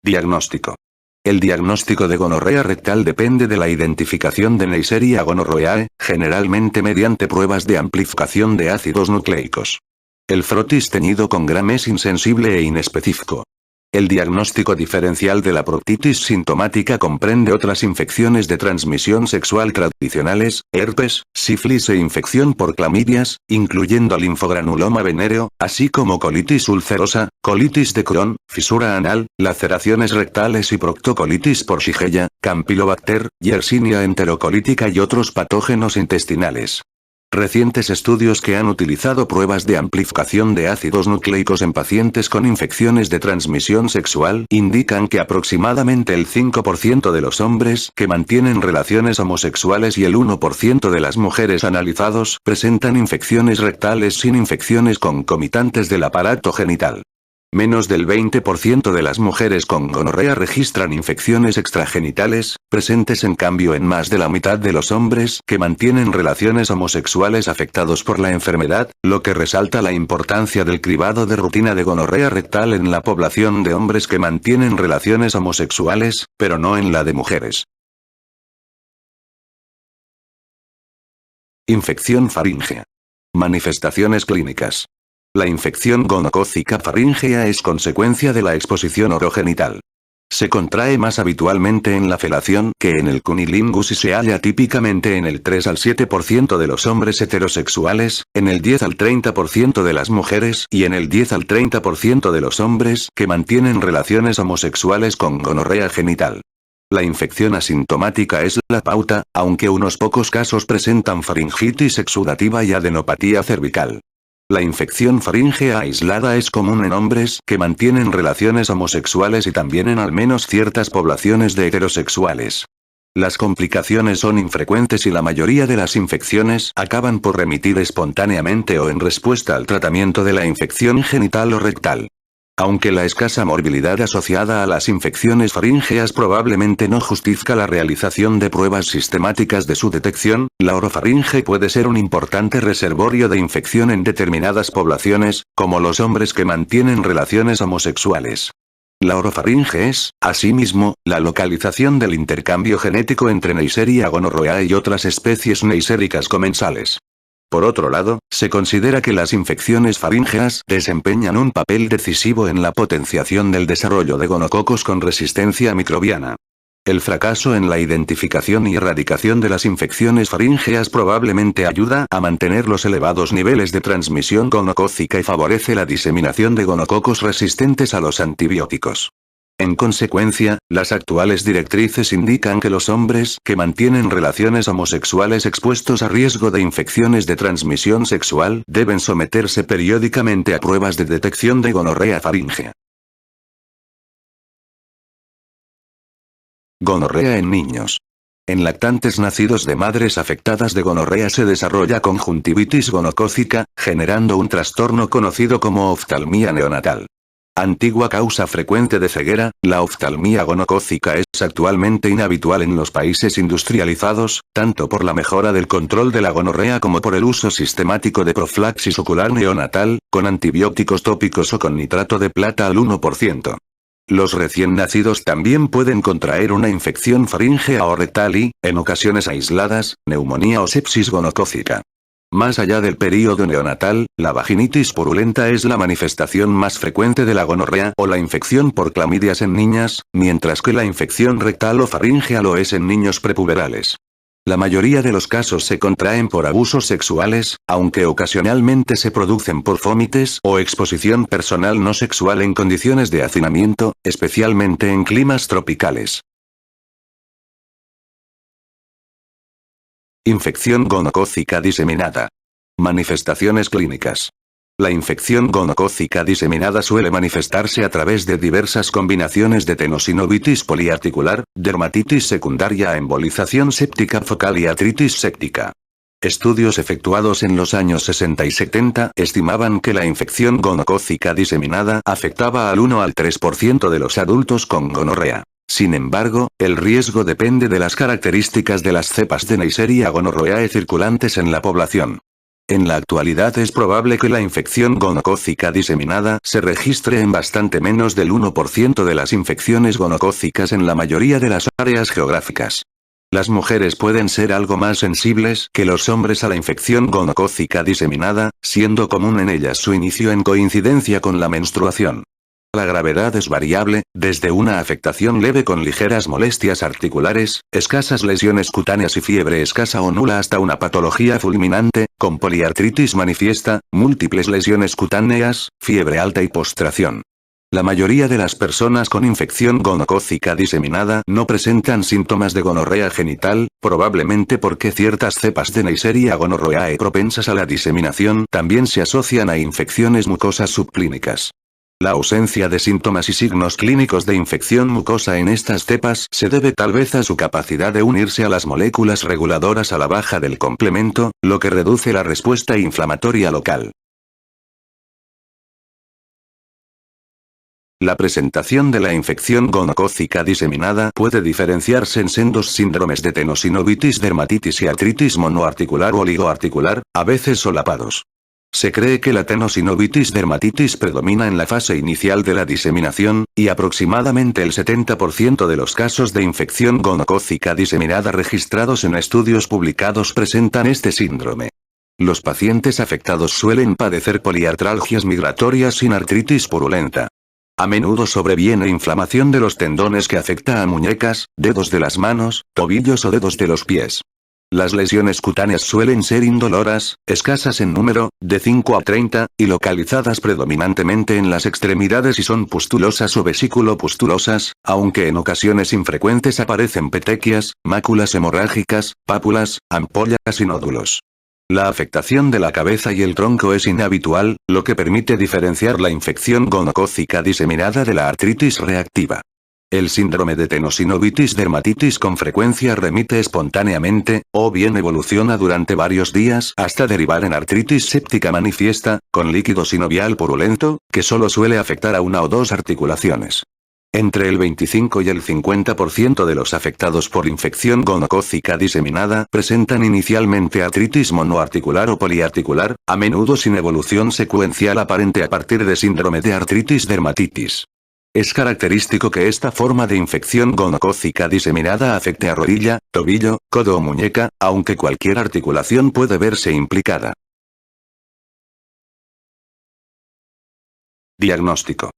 Diagnóstico. El diagnóstico de gonorrea rectal depende de la identificación de Neisseria gonorrhoeae, generalmente mediante pruebas de amplificación de ácidos nucleicos. El frotis teñido con Gram es insensible e inespecífico. El diagnóstico diferencial de la proctitis sintomática comprende otras infecciones de transmisión sexual tradicionales, herpes, sífilis e infección por clamidias, incluyendo linfogranuloma venéreo, así como colitis ulcerosa, colitis de Crohn, fisura anal, laceraciones rectales y proctocolitis por Shigella, Campylobacter, Yersinia enterocolítica y otros patógenos intestinales. Recientes estudios que han utilizado pruebas de amplificación de ácidos nucleicos en pacientes con infecciones de transmisión sexual indican que aproximadamente el 5% de los hombres que mantienen relaciones homosexuales y el 1% de las mujeres analizados presentan infecciones rectales sin infecciones concomitantes del aparato genital. Menos del 20% de las mujeres con gonorrea registran infecciones extragenitales, presentes en cambio en más de la mitad de los hombres que mantienen relaciones homosexuales afectados por la enfermedad, lo que resalta la importancia del cribado de rutina de gonorrea rectal en la población de hombres que mantienen relaciones homosexuales, pero no en la de mujeres. Infección faríngea. Manifestaciones clínicas. La infección gonocócica faríngea es consecuencia de la exposición orogenital. Se contrae más habitualmente en la felación que en el cunilingus y se halla típicamente en el 3 al 7% de los hombres heterosexuales, en el 10 al 30% de las mujeres y en el 10 al 30% de los hombres que mantienen relaciones homosexuales con gonorrea genital. La infección asintomática es la pauta, aunque unos pocos casos presentan faringitis exudativa y adenopatía cervical. La infección faríngea aislada es común en hombres que mantienen relaciones homosexuales y también en al menos ciertas poblaciones de heterosexuales. Las complicaciones son infrecuentes y la mayoría de las infecciones acaban por remitir espontáneamente o en respuesta al tratamiento de la infección genital o rectal. Aunque la escasa morbilidad asociada a las infecciones faríngeas probablemente no justifica la realización de pruebas sistemáticas de su detección, la orofaringe puede ser un importante reservorio de infección en determinadas poblaciones, como los hombres que mantienen relaciones homosexuales. La orofaringe es, asimismo, la localización del intercambio genético entre Neisseria gonorrhoeae y otras especies neisséricas comensales. Por otro lado, se considera que las infecciones faríngeas desempeñan un papel decisivo en la potenciación del desarrollo de gonococos con resistencia microbiana. El fracaso en la identificación y erradicación de las infecciones faríngeas probablemente ayuda a mantener los elevados niveles de transmisión gonocócica y favorece la diseminación de gonococos resistentes a los antibióticos. En consecuencia, las actuales directrices indican que los hombres que mantienen relaciones homosexuales expuestos a riesgo de infecciones de transmisión sexual deben someterse periódicamente a pruebas de detección de gonorrea faríngea. Gonorrea en niños. En lactantes nacidos de madres afectadas de gonorrea se desarrolla conjuntivitis gonocócica, generando un trastorno conocido como oftalmía neonatal. Antigua causa frecuente de ceguera, la oftalmía gonocócica es actualmente inhabitual en los países industrializados, tanto por la mejora del control de la gonorrea como por el uso sistemático de profilaxis ocular neonatal, con antibióticos tópicos o con nitrato de plata al 1%. Los recién nacidos también pueden contraer una infección faríngea o rectal y, en ocasiones aisladas, neumonía o sepsis gonocócica. Más allá del período neonatal, la vaginitis purulenta es la manifestación más frecuente de la gonorrea o la infección por clamidias en niñas, mientras que la infección rectal o faríngea lo es en niños prepuberales. La mayoría de los casos se contraen por abusos sexuales, aunque ocasionalmente se producen por vómites o exposición personal no sexual en condiciones de hacinamiento, especialmente en climas tropicales. Infección gonocócica diseminada. Manifestaciones clínicas. La infección gonocócica diseminada suele manifestarse a través de diversas combinaciones de tenosinovitis poliarticular, dermatitis secundaria a embolización séptica focal y artritis séptica. Estudios efectuados en los años 60 y 70 estimaban que la infección gonocócica diseminada afectaba al 1 al 3% de los adultos con gonorrea. Sin embargo, el riesgo depende de las características de las cepas de Neisseria gonorrhoeae circulantes en la población. En la actualidad es probable que la infección gonocócica diseminada se registre en bastante menos del 1% de las infecciones gonocócicas en la mayoría de las áreas geográficas. Las mujeres pueden ser algo más sensibles que los hombres a la infección gonocócica diseminada, siendo común en ellas su inicio en coincidencia con la menstruación. La gravedad es variable, desde una afectación leve con ligeras molestias articulares, escasas lesiones cutáneas y fiebre escasa o nula hasta una patología fulminante, con poliartritis manifiesta, múltiples lesiones cutáneas, fiebre alta y postración. La mayoría de las personas con infección gonocócica diseminada no presentan síntomas de gonorrea genital, probablemente porque ciertas cepas de Neisseria gonorrhoeae propensas a la diseminación también se asocian a infecciones mucosas subclínicas. La ausencia de síntomas y signos clínicos de infección mucosa en estas cepas se debe tal vez a su capacidad de unirse a las moléculas reguladoras a la baja del complemento, lo que reduce la respuesta inflamatoria local. La presentación de la infección gonocócica diseminada puede diferenciarse en sendos síndromes de tenosinovitis, dermatitis y artritis monoarticular o oligoarticular, a veces solapados. Se cree que la tenosinovitis dermatitis predomina en la fase inicial de la diseminación, y aproximadamente el 70% de los casos de infección gonocócica diseminada registrados en estudios publicados presentan este síndrome. Los pacientes afectados suelen padecer poliartralgias migratorias sin artritis purulenta. A menudo sobreviene inflamación de los tendones que afecta a muñecas, dedos de las manos, tobillos o dedos de los pies. Las lesiones cutáneas suelen ser indoloras, escasas en número, de 5 a 30, y localizadas predominantemente en las extremidades y son pustulosas o vesículo-pustulosas, aunque en ocasiones infrecuentes aparecen petequias, máculas hemorrágicas, pápulas, ampollas y nódulos. La afectación de la cabeza y el tronco es inhabitual, lo que permite diferenciar la infección gonocócica diseminada de la artritis reactiva. El síndrome de tenosinovitis dermatitis con frecuencia remite espontáneamente, o bien evoluciona durante varios días hasta derivar en artritis séptica manifiesta, con líquido sinovial purulento, que solo suele afectar a una o dos articulaciones. Entre el 25 y el 50% de los afectados por infección gonocócica diseminada presentan inicialmente artritis monoarticular o poliarticular, a menudo sin evolución secuencial aparente a partir de síndrome de artritis dermatitis. Es característico que esta forma de infección gonocócica diseminada afecte a rodilla, tobillo, codo o muñeca, aunque cualquier articulación puede verse implicada. Diagnóstico.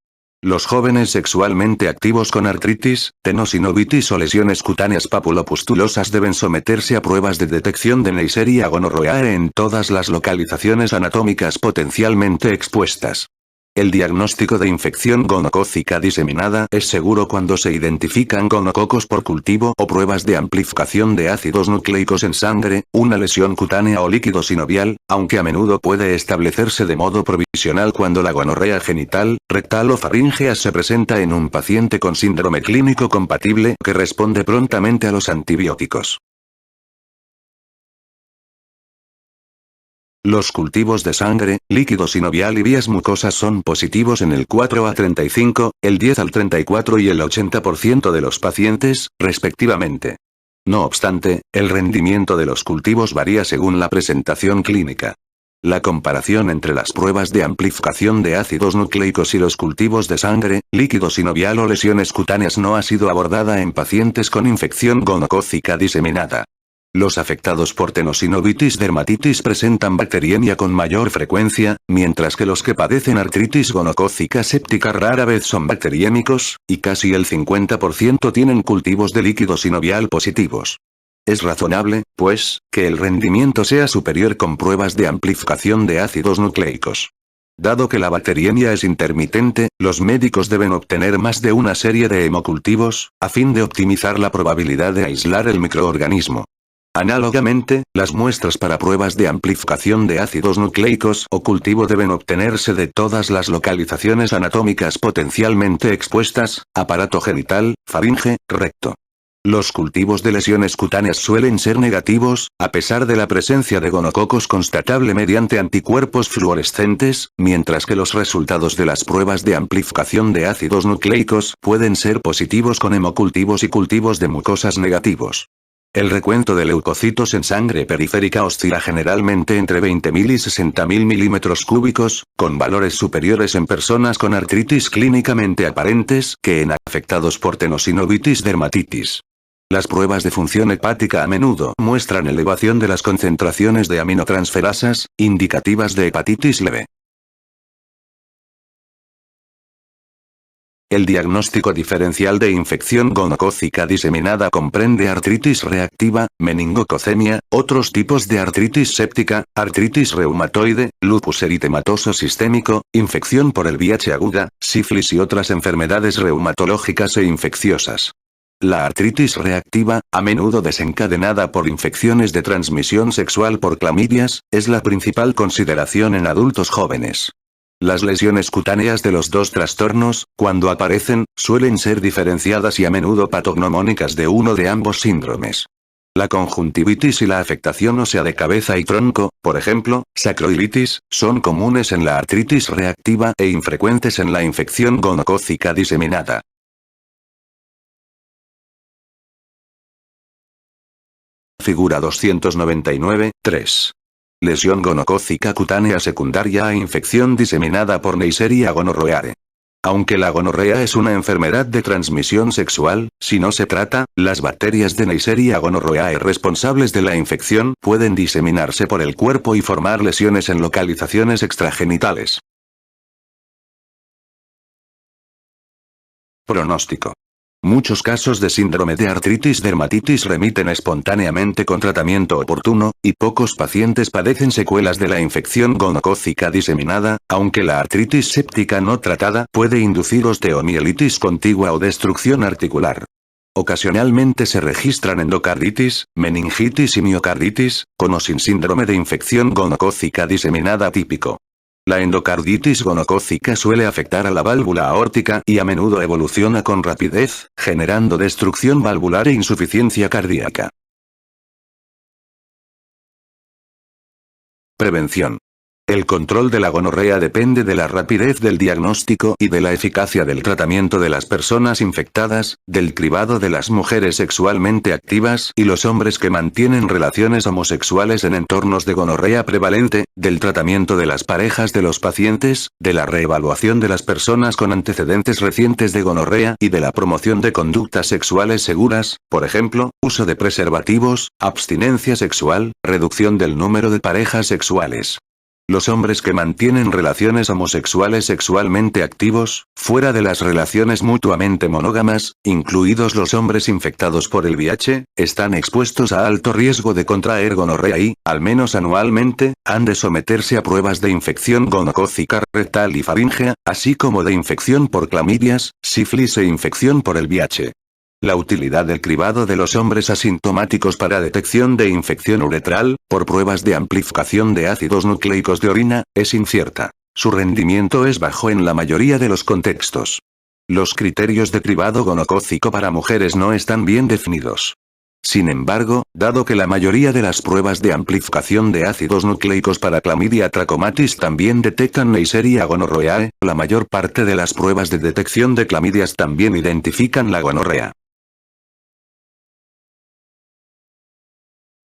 Los jóvenes sexualmente activos con artritis, tenosinovitis o lesiones cutáneas papulopustulosas deben someterse a pruebas de detección de Neisseria gonorrhoeae en todas las localizaciones anatómicas potencialmente expuestas. El diagnóstico de infección gonocócica diseminada es seguro cuando se identifican gonococos por cultivo o pruebas de amplificación de ácidos nucleicos en sangre, una lesión cutánea o líquido sinovial, aunque a menudo puede establecerse de modo provisional cuando la gonorrea genital, rectal o faríngea se presenta en un paciente con síndrome clínico compatible que responde prontamente a los antibióticos. Los cultivos de sangre, líquido sinovial y vías mucosas son positivos en el 4 a 35, el 10 al 34 y el 80% de los pacientes, respectivamente. No obstante, el rendimiento de los cultivos varía según la presentación clínica. La comparación entre las pruebas de amplificación de ácidos nucleicos y los cultivos de sangre, líquido sinovial o lesiones cutáneas no ha sido abordada en pacientes con infección gonocócica diseminada. Los afectados por tenosinovitis dermatitis presentan bacteriemia con mayor frecuencia, mientras que los que padecen artritis gonocócica séptica rara vez son bacteriémicos, y casi el 50% tienen cultivos de líquido sinovial positivos. Es razonable, pues, que el rendimiento sea superior con pruebas de amplificación de ácidos nucleicos. Dado que la bacteriemia es intermitente, los médicos deben obtener más de una serie de hemocultivos, a fin de optimizar la probabilidad de aislar el microorganismo. Análogamente, las muestras para pruebas de amplificación de ácidos nucleicos o cultivo deben obtenerse de todas las localizaciones anatómicas potencialmente expuestas, aparato genital, faringe, recto. Los cultivos de lesiones cutáneas suelen ser negativos, a pesar de la presencia de gonococos constatable mediante anticuerpos fluorescentes, mientras que los resultados de las pruebas de amplificación de ácidos nucleicos pueden ser positivos con hemocultivos y cultivos de mucosas negativos. El recuento de leucocitos en sangre periférica oscila generalmente entre 20.000 y 60.000 milímetros cúbicos, con valores superiores en personas con artritis clínicamente aparentes que en afectados por tenosinovitis dermatitis. Las pruebas de función hepática a menudo muestran elevación de las concentraciones de aminotransferasas, indicativas de hepatitis leve. El diagnóstico diferencial de infección gonocócica diseminada comprende artritis reactiva, meningococemia, otros tipos de artritis séptica, artritis reumatoide, lupus eritematoso sistémico, infección por el VIH aguda, sífilis y otras enfermedades reumatológicas e infecciosas. La artritis reactiva, a menudo desencadenada por infecciones de transmisión sexual por clamidias, es la principal consideración en adultos jóvenes. Las lesiones cutáneas de los dos trastornos, cuando aparecen, suelen ser diferenciadas y a menudo patognomónicas de uno de ambos síndromes. La conjuntivitis y la afectación ósea de cabeza y tronco, por ejemplo, sacroilitis, son comunes en la artritis reactiva e infrecuentes en la infección gonocócica diseminada. Figura 299, 3. Lesión gonocócica cutánea secundaria a infección diseminada por Neisseria gonorrhoeae. Aunque la gonorrea es una enfermedad de transmisión sexual, si no se trata, las bacterias de Neisseria gonorrhoeae responsables de la infección pueden diseminarse por el cuerpo y formar lesiones en localizaciones extragenitales. Pronóstico. Muchos casos de síndrome de artritis dermatitis remiten espontáneamente con tratamiento oportuno, y pocos pacientes padecen secuelas de la infección gonocócica diseminada, aunque la artritis séptica no tratada puede inducir osteomielitis contigua o destrucción articular. Ocasionalmente se registran endocarditis, meningitis y miocarditis, con o sin síndrome de infección gonocócica diseminada típico. La endocarditis gonocócica suele afectar a la válvula aórtica y a menudo evoluciona con rapidez, generando destrucción valvular e insuficiencia cardíaca. Prevención. El control de la gonorrea depende de la rapidez del diagnóstico y de la eficacia del tratamiento de las personas infectadas, del cribado de las mujeres sexualmente activas y los hombres que mantienen relaciones homosexuales en entornos de gonorrea prevalente, del tratamiento de las parejas de los pacientes, de la reevaluación de las personas con antecedentes recientes de gonorrea y de la promoción de conductas sexuales seguras, por ejemplo, uso de preservativos, abstinencia sexual, reducción del número de parejas sexuales. Los hombres que mantienen relaciones homosexuales sexualmente activos, fuera de las relaciones mutuamente monógamas, incluidos los hombres infectados por el VIH, están expuestos a alto riesgo de contraer gonorrea y, al menos anualmente, han de someterse a pruebas de infección gonocócica rectal y faríngea, así como de infección por clamidias, sífilis e infección por el VIH. La utilidad del cribado de los hombres asintomáticos para detección de infección uretral, por pruebas de amplificación de ácidos nucleicos de orina, es incierta. Su rendimiento es bajo en la mayoría de los contextos. Los criterios de cribado gonocócico para mujeres no están bien definidos. Sin embargo, dado que la mayoría de las pruebas de amplificación de ácidos nucleicos para Chlamydia trachomatis también detectan Neisseria gonorrhoeae, la mayor parte de las pruebas de detección de clamidias también identifican la gonorrea.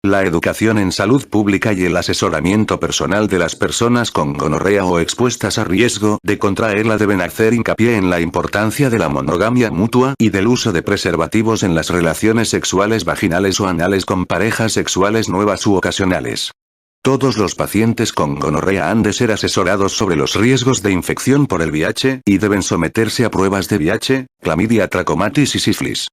La educación en salud pública y el asesoramiento personal de las personas con gonorrea o expuestas a riesgo de contraerla deben hacer hincapié en la importancia de la monogamia mutua y del uso de preservativos en las relaciones sexuales vaginales o anales con parejas sexuales nuevas u ocasionales. Todos los pacientes con gonorrea han de ser asesorados sobre los riesgos de infección por el VIH y deben someterse a pruebas de VIH, Chlamydia trachomatis y sífilis.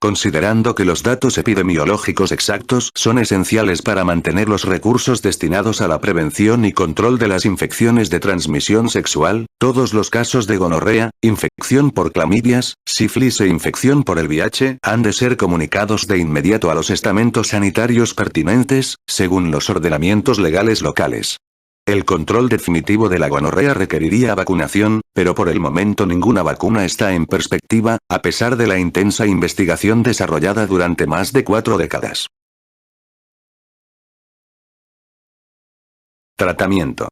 Considerando que los datos epidemiológicos exactos son esenciales para mantener los recursos destinados a la prevención y control de las infecciones de transmisión sexual, todos los casos de gonorrea, infección por clamidias, sífilis e infección por el VIH han de ser comunicados de inmediato a los estamentos sanitarios pertinentes, según los ordenamientos legales locales. El control definitivo de la gonorrea requeriría vacunación, pero por el momento ninguna vacuna está en perspectiva, a pesar de la intensa investigación desarrollada durante más de 4 décadas. Tratamiento.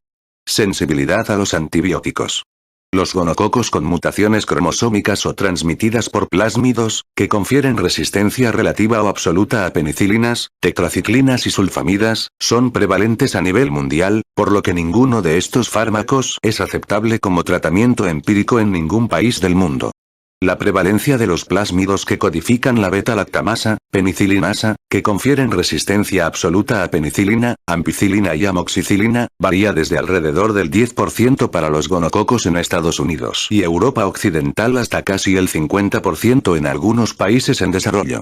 Sensibilidad a los antibióticos. Los gonococos con mutaciones cromosómicas o transmitidas por plásmidos, que confieren resistencia relativa o absoluta a penicilinas, tetraciclinas y sulfamidas, son prevalentes a nivel mundial, por lo que ninguno de estos fármacos es aceptable como tratamiento empírico en ningún país del mundo. La prevalencia de los plásmidos que codifican la beta-lactamasa, penicilinasa, que confieren resistencia absoluta a penicilina, ampicilina y amoxicilina, varía desde alrededor del 10% para los gonococos en Estados Unidos y Europa Occidental hasta casi el 50% en algunos países en desarrollo.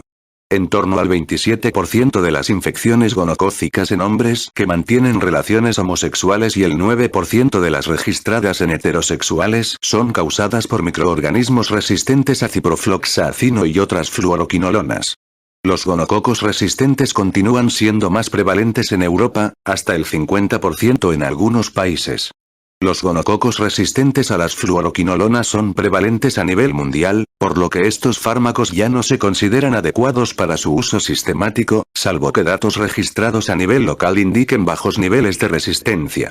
En torno al 27% de las infecciones gonocócicas en hombres que mantienen relaciones homosexuales y el 9% de las registradas en heterosexuales son causadas por microorganismos resistentes a ciprofloxacino y otras fluoroquinolonas. Los gonococos resistentes continúan siendo más prevalentes en Europa, hasta el 50% en algunos países. Los gonococos resistentes a las fluoroquinolonas son prevalentes a nivel mundial, por lo que estos fármacos ya no se consideran adecuados para su uso sistemático, salvo que datos registrados a nivel local indiquen bajos niveles de resistencia.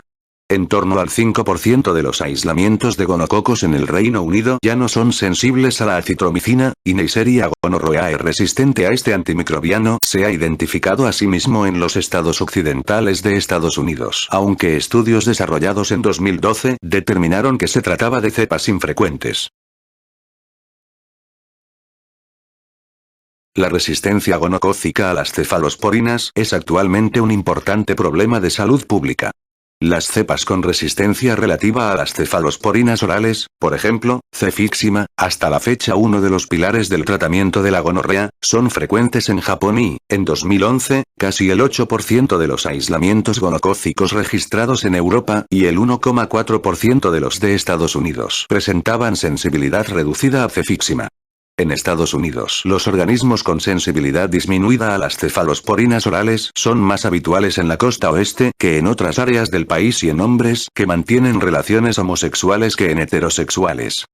En torno al 5% de los aislamientos de gonococos en el Reino Unido ya no son sensibles a la acitromicina, y Neisseria gonorrhoeae resistente a este antimicrobiano se ha identificado asimismo en los estados occidentales de Estados Unidos, aunque estudios desarrollados en 2012 determinaron que se trataba de cepas infrecuentes. La resistencia gonocócica a las cefalosporinas es actualmente un importante problema de salud pública. Las cepas con resistencia relativa a las cefalosporinas orales, por ejemplo, cefixima, hasta la fecha uno de los pilares del tratamiento de la gonorrea, son frecuentes en Japón y, en 2011, casi el 8% de los aislamientos gonocócicos registrados en Europa y el 1,4% de los de Estados Unidos presentaban sensibilidad reducida a cefixima. En Estados Unidos, los organismos con sensibilidad disminuida a las cefalosporinas orales son más habituales en la costa oeste que en otras áreas del país y en hombres que mantienen relaciones homosexuales que en heterosexuales.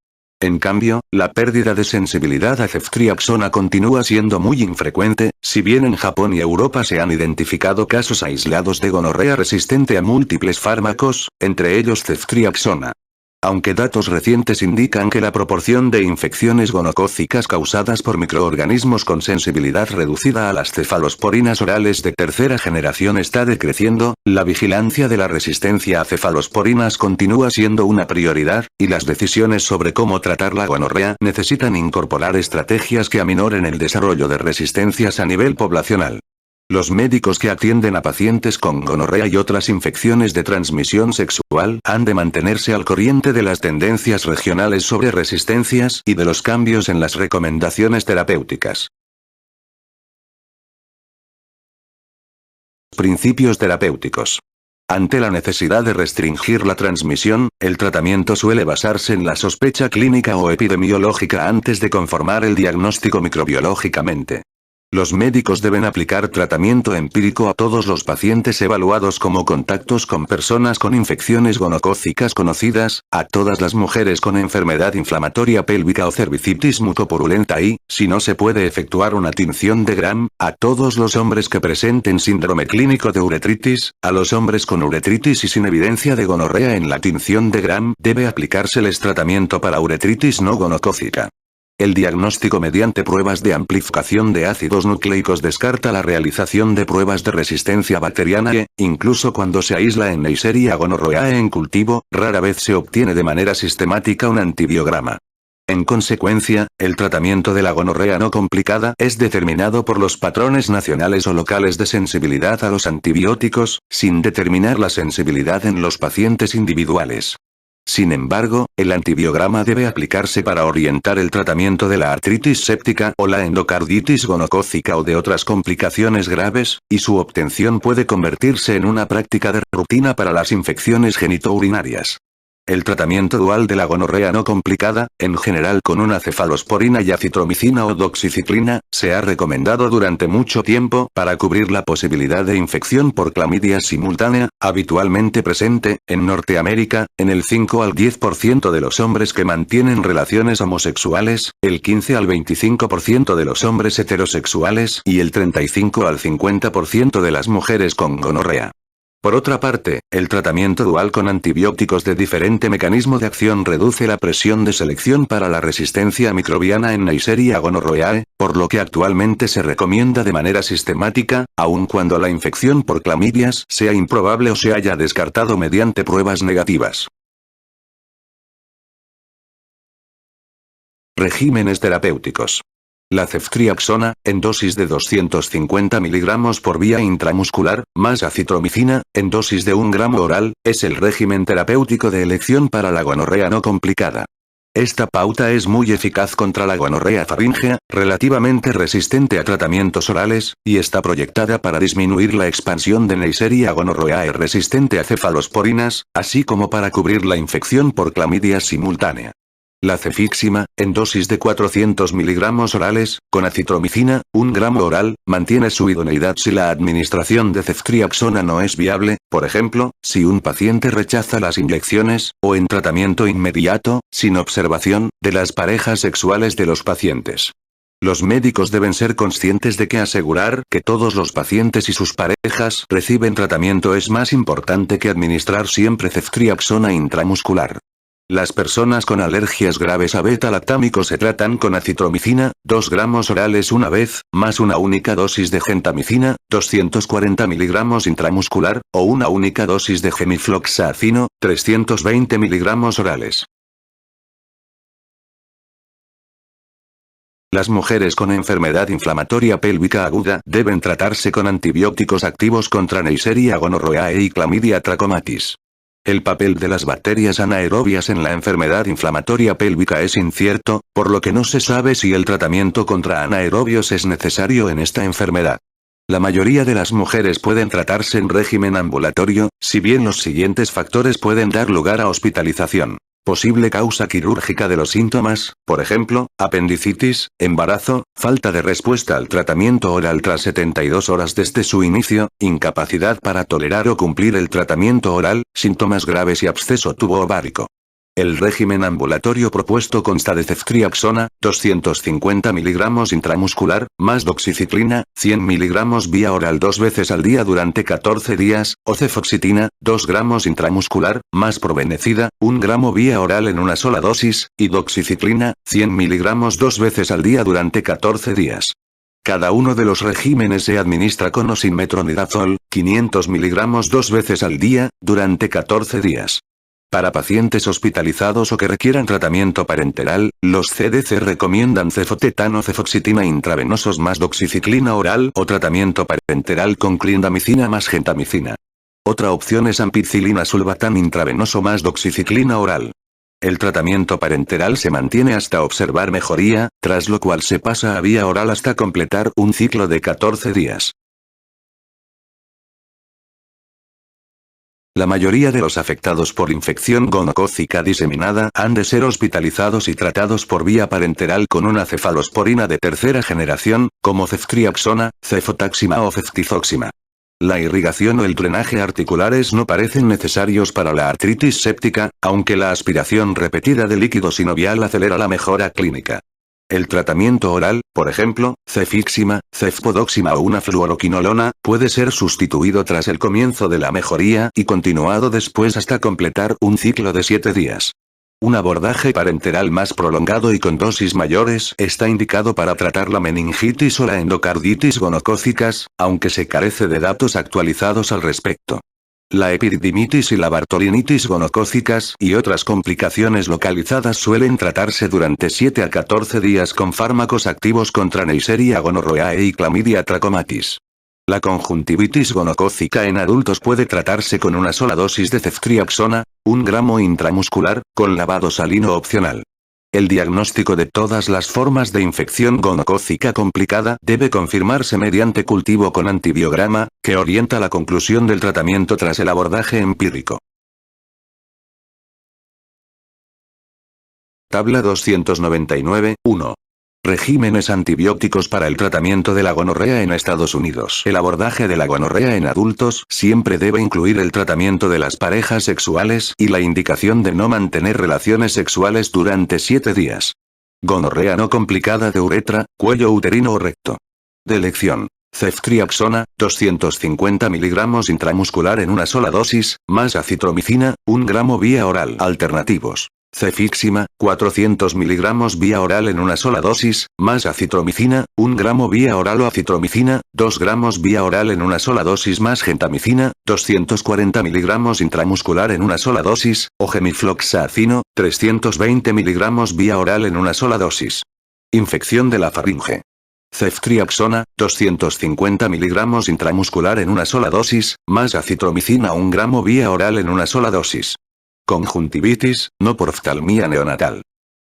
En cambio, la pérdida de sensibilidad a ceftriaxona continúa siendo muy infrecuente, si bien en Japón y Europa se han identificado casos aislados de gonorrea resistente a múltiples fármacos, entre ellos ceftriaxona. Aunque datos recientes indican que la proporción de infecciones gonocócicas causadas por microorganismos con sensibilidad reducida a las cefalosporinas orales de tercera generación está decreciendo, la vigilancia de la resistencia a cefalosporinas continúa siendo una prioridad, y las decisiones sobre cómo tratar la gonorrea necesitan incorporar estrategias que aminoren el desarrollo de resistencias a nivel poblacional. Los médicos que atienden a pacientes con gonorrea y otras infecciones de transmisión sexual han de mantenerse al corriente de las tendencias regionales sobre resistencias y de los cambios en las recomendaciones terapéuticas. Principios terapéuticos. Ante la necesidad de restringir la transmisión, el tratamiento suele basarse en la sospecha clínica o epidemiológica antes de conformar el diagnóstico microbiológicamente. Los médicos deben aplicar tratamiento empírico a todos los pacientes evaluados como contactos con personas con infecciones gonocócicas conocidas, a todas las mujeres con enfermedad inflamatoria pélvica o cervicitis mucopurulenta y, si no se puede efectuar una tinción de Gram, a todos los hombres que presenten síndrome clínico de uretritis, a los hombres con uretritis y sin evidencia de gonorrea en la tinción de Gram debe aplicárseles tratamiento para uretritis no gonocócica. El diagnóstico mediante pruebas de amplificación de ácidos nucleicos descarta la realización de pruebas de resistencia bacteriana e, incluso cuando se aísla en Neisseria gonorrhoeae en cultivo, rara vez se obtiene de manera sistemática un antibiograma. En consecuencia, el tratamiento de la gonorrea no complicada es determinado por los patrones nacionales o locales de sensibilidad a los antibióticos, sin determinar la sensibilidad en los pacientes individuales. Sin embargo, el antibiograma debe aplicarse para orientar el tratamiento de la artritis séptica o la endocarditis gonocócica o de otras complicaciones graves, y su obtención puede convertirse en una práctica de rutina para las infecciones genitourinarias. El tratamiento dual de la gonorrea no complicada, en general con una cefalosporina y acitromicina o doxiciclina, se ha recomendado durante mucho tiempo para cubrir la posibilidad de infección por clamidia simultánea, habitualmente presente, en Norteamérica, en el 5 al 10% de los hombres que mantienen relaciones homosexuales, el 15 al 25% de los hombres heterosexuales y el 35 al 50% de las mujeres con gonorrea. Por otra parte, el tratamiento dual con antibióticos de diferente mecanismo de acción reduce la presión de selección para la resistencia microbiana en Neisseria gonorrhoeae, por lo que actualmente se recomienda de manera sistemática, aun cuando la infección por clamidias sea improbable o se haya descartado mediante pruebas negativas. Regímenes terapéuticos. La ceftriaxona, en dosis de 250 mg por vía intramuscular, más acitromicina, en dosis de 1 gramo oral, es el régimen terapéutico de elección para la gonorrea no complicada. Esta pauta es muy eficaz contra la gonorrea faríngea, relativamente resistente a tratamientos orales, y está proyectada para disminuir la expansión de Neisseria gonorrhoeae resistente a cefalosporinas, así como para cubrir la infección por clamidia simultánea. La cefixima, en dosis de 400 mg orales, con acitromicina, 1 gramo oral, mantiene su idoneidad si la administración de ceftriaxona no es viable, por ejemplo, si un paciente rechaza las inyecciones, o en tratamiento inmediato, sin observación, de las parejas sexuales de los pacientes. Los médicos deben ser conscientes de que asegurar que todos los pacientes y sus parejas reciben tratamiento es más importante que administrar siempre ceftriaxona intramuscular. Las personas con alergias graves a beta-lactámicos se tratan con acitromicina, 2 gramos orales una vez, más una única dosis de gentamicina, 240 mg intramuscular, o una única dosis de gemifloxacino, 320 mg orales. Las mujeres con enfermedad inflamatoria pélvica aguda deben tratarse con antibióticos activos contra Neisseria gonorrhoeae y Chlamydia trachomatis. El papel de las bacterias anaerobias en la enfermedad inflamatoria pélvica es incierto, por lo que no se sabe si el tratamiento contra anaerobios es necesario en esta enfermedad. La mayoría de las mujeres pueden tratarse en régimen ambulatorio, si bien los siguientes factores pueden dar lugar a hospitalización. Posible causa quirúrgica de los síntomas, por ejemplo, apendicitis, embarazo, falta de respuesta al tratamiento oral tras 72 horas desde su inicio, incapacidad para tolerar o cumplir el tratamiento oral, síntomas graves y absceso tubo-ovárico. El régimen ambulatorio propuesto consta de ceftriaxona, 250 mg intramuscular, más doxiciclina, 100 mg vía oral 2 veces al día durante 14 días, o cefoxitina, 2 gramos intramuscular, más probenecida, 1 gramo vía oral en una sola dosis, y doxiciclina, 100 mg 2 veces al día durante 14 días. Cada uno de los regímenes se administra con o sin metronidazol, 500 mg 2 veces al día, durante 14 días. Para pacientes hospitalizados o que requieran tratamiento parenteral, los CDC recomiendan cefotetano cefoxitina intravenosos más doxiciclina oral o tratamiento parenteral con clindamicina más gentamicina. Otra opción es ampicilina sulbatan intravenoso más doxiciclina oral. El tratamiento parenteral se mantiene hasta observar mejoría, tras lo cual se pasa a vía oral hasta completar un ciclo de 14 días. La mayoría de los afectados por infección gonocócica diseminada han de ser hospitalizados y tratados por vía parenteral con una cefalosporina de tercera generación, como ceftriaxona, cefotaxima o ceftizoxima. La irrigación o el drenaje articulares no parecen necesarios para la artritis séptica, aunque la aspiración repetida de líquido sinovial acelera la mejora clínica. El tratamiento oral, por ejemplo, cefixima, cefpodoxima o una fluoroquinolona, puede ser sustituido tras el comienzo de la mejoría y continuado después hasta completar un ciclo de 7 días. Un abordaje parenteral más prolongado y con dosis mayores está indicado para tratar la meningitis o la endocarditis gonocócicas, aunque se carece de datos actualizados al respecto. La epididimitis y la bartolinitis gonocócicas y otras complicaciones localizadas suelen tratarse durante 7 a 14 días con fármacos activos contra Neisseria gonorrhoeae y Chlamydia trachomatis. La conjuntivitis gonocócica en adultos puede tratarse con una sola dosis de ceftriaxona, 1 gramo intramuscular, con lavado salino opcional. El diagnóstico de todas las formas de infección gonocócica complicada debe confirmarse mediante cultivo con antibiograma, que orienta la conclusión del tratamiento tras el abordaje empírico. Tabla 299, 1. Regímenes antibióticos para el tratamiento de la gonorrea en Estados Unidos. El abordaje de la gonorrea en adultos siempre debe incluir el tratamiento de las parejas sexuales y la indicación de no mantener relaciones sexuales durante 7 días. Gonorrea no complicada de uretra, cuello uterino o recto. De elección: ceftriaxona, 250 mg intramuscular en una sola dosis, más acitromicina, 1 gramo vía oral. Alternativos: cefixima, 400 mg vía oral en una sola dosis, más acitromicina, 1 gramo vía oral o acitromicina, 2 gramos vía oral en una sola dosis más gentamicina, 240 mg intramuscular en una sola dosis, o gemifloxacino, 320 mg vía oral en una sola dosis. Infección de la faringe. Ceftriaxona, 250 mg intramuscular en una sola dosis, más acitromicina 1 gramo vía oral en una sola dosis. Conjuntivitis, no por oftalmia neonatal.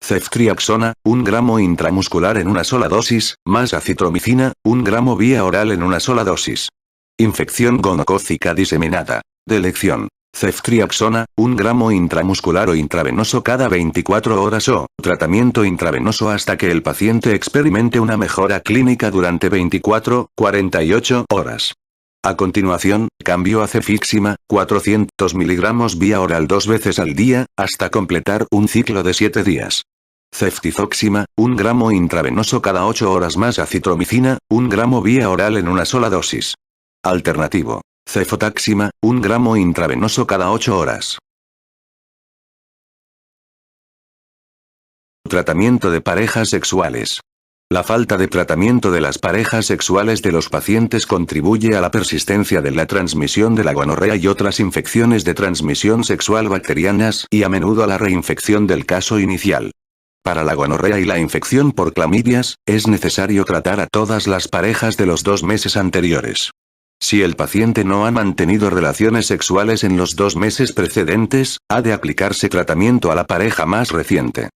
Ceftriaxona, 1 gramo intramuscular en una sola dosis, más acitromicina, 1 gramo vía oral en una sola dosis. Infección gonocócica diseminada. De elección: ceftriaxona, 1 gramo intramuscular o intravenoso cada 24 horas o tratamiento intravenoso hasta que el paciente experimente una mejora clínica durante 24-48 horas. A continuación, cambio a cefixima, 400 mg vía oral 2 veces al día, hasta completar un ciclo de 7 días. Ceftizoxima, 1 gramo intravenoso cada 8 horas más acitromicina, 1 gramo vía oral en una sola dosis. Alternativo: cefotaxima, 1 gramo intravenoso cada 8 horas. Tratamiento de parejas sexuales. La falta de tratamiento de las parejas sexuales de los pacientes contribuye a la persistencia de la transmisión de la gonorrea y otras infecciones de transmisión sexual bacterianas y a menudo a la reinfección del caso inicial. Para la gonorrea y la infección por clamidias, es necesario tratar a todas las parejas de los 2 meses anteriores. Si el paciente no ha mantenido relaciones sexuales en los 2 meses precedentes, ha de aplicarse tratamiento a la pareja más reciente.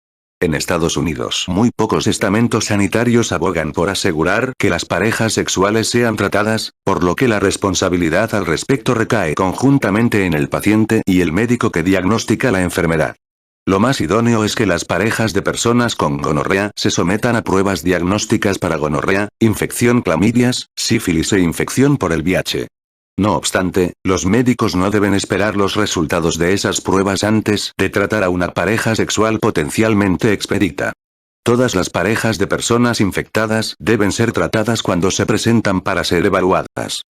En Estados Unidos, muy pocos estamentos sanitarios abogan por asegurar que las parejas sexuales sean tratadas, por lo que la responsabilidad al respecto recae conjuntamente en el paciente y el médico que diagnostica la enfermedad. Lo más idóneo es que las parejas de personas con gonorrea se sometan a pruebas diagnósticas para gonorrea, infección clamidias, sífilis e infección por el VIH. No obstante, los médicos no deben esperar los resultados de esas pruebas antes de tratar a una pareja sexual potencialmente expedita. Todas las parejas de personas infectadas deben ser tratadas cuando se presentan para ser evaluadas.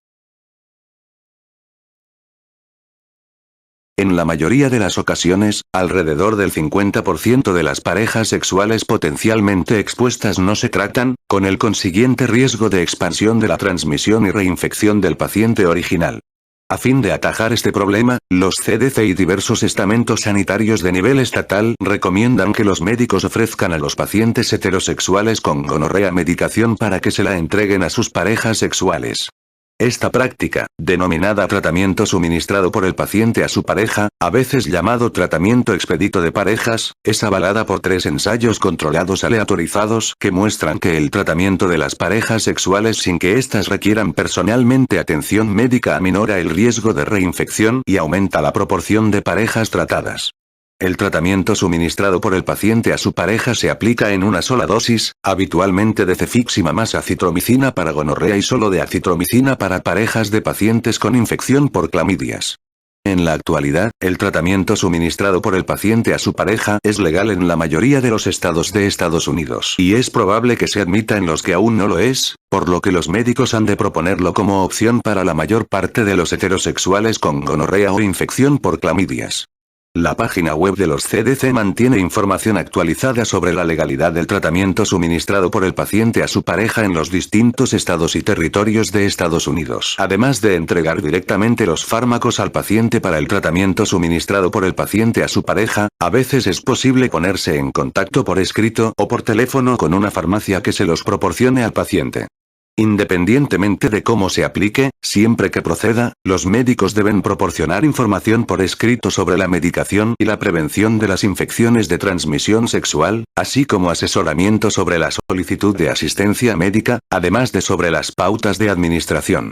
En la mayoría de las ocasiones, alrededor del 50% de las parejas sexuales potencialmente expuestas no se tratan, con el consiguiente riesgo de expansión de la transmisión y reinfección del paciente original. A fin de atajar este problema, los CDC y diversos estamentos sanitarios de nivel estatal recomiendan que los médicos ofrezcan a los pacientes heterosexuales con gonorrea medicación para que se la entreguen a sus parejas sexuales. Esta práctica, denominada tratamiento suministrado por el paciente a su pareja, a veces llamado tratamiento expedito de parejas, es avalada por 3 ensayos controlados aleatorizados que muestran que el tratamiento de las parejas sexuales sin que éstas requieran personalmente atención médica aminora el riesgo de reinfección y aumenta la proporción de parejas tratadas. El tratamiento suministrado por el paciente a su pareja se aplica en una sola dosis, habitualmente de cefixima más acitromicina para gonorrea y solo de acitromicina para parejas de pacientes con infección por clamidias. En la actualidad, el tratamiento suministrado por el paciente a su pareja es legal en la mayoría de los estados de Estados Unidos y es probable que se admita en los que aún no lo es, por lo que los médicos han de proponerlo como opción para la mayor parte de los heterosexuales con gonorrea o infección por clamidias. La página web de los CDC mantiene información actualizada sobre la legalidad del tratamiento suministrado por el paciente a su pareja en los distintos estados y territorios de Estados Unidos. Además de entregar directamente los fármacos al paciente para el tratamiento suministrado por el paciente a su pareja, a veces es posible ponerse en contacto por escrito o por teléfono con una farmacia que se los proporcione al paciente. Independientemente de cómo se aplique, siempre que proceda, los médicos deben proporcionar información por escrito sobre la medicación y la prevención de las infecciones de transmisión sexual, así como asesoramiento sobre la solicitud de asistencia médica, además de sobre las pautas de administración.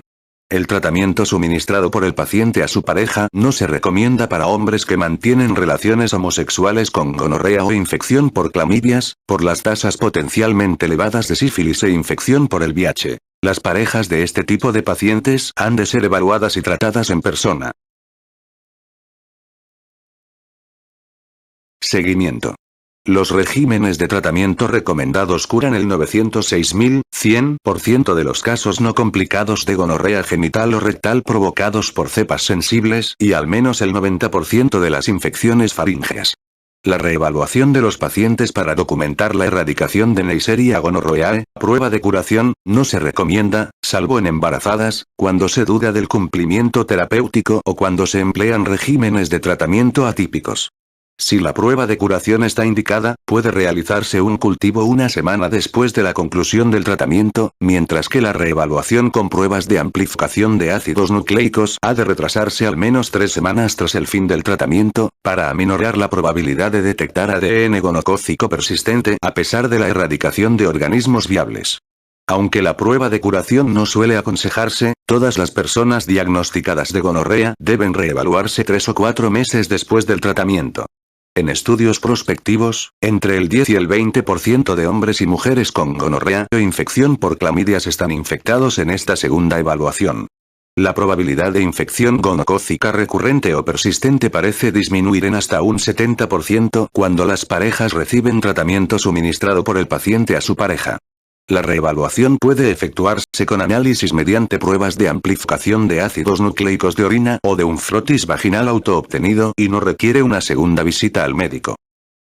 El tratamiento suministrado por el paciente a su pareja no se recomienda para hombres que mantienen relaciones homosexuales con gonorrea o infección por clamidias, por las tasas potencialmente elevadas de sífilis e infección por el VIH. Las parejas de este tipo de pacientes han de ser evaluadas y tratadas en persona. Seguimiento. Los regímenes de tratamiento recomendados curan el 906.100% de los casos no complicados de gonorrea genital o rectal provocados por cepas sensibles y al menos el 90% de las infecciones faríngeas. La reevaluación de los pacientes para documentar la erradicación de Neisseria gonorrhoeae, prueba de curación, no se recomienda, salvo en embarazadas, cuando se duda del cumplimiento terapéutico o cuando se emplean regímenes de tratamiento atípicos. Si la prueba de curación está indicada, puede realizarse un cultivo una semana después de la conclusión del tratamiento, mientras que la reevaluación con pruebas de amplificación de ácidos nucleicos ha de retrasarse al menos 3 semanas tras el fin del tratamiento, para aminorar la probabilidad de detectar ADN gonocócico persistente a pesar de la erradicación de organismos viables. Aunque la prueba de curación no suele aconsejarse, todas las personas diagnosticadas de gonorrea deben reevaluarse 3 o 4 meses después del tratamiento. En estudios prospectivos, entre el 10 y el 20% de hombres y mujeres con gonorrea o infección por clamidias están infectados en esta segunda evaluación. La probabilidad de infección gonocócica recurrente o persistente parece disminuir en hasta un 70% cuando las parejas reciben tratamiento suministrado por el paciente a su pareja. La reevaluación puede efectuarse con análisis mediante pruebas de amplificación de ácidos nucleicos de orina o de un frotis vaginal autoobtenido y no requiere una segunda visita al médico.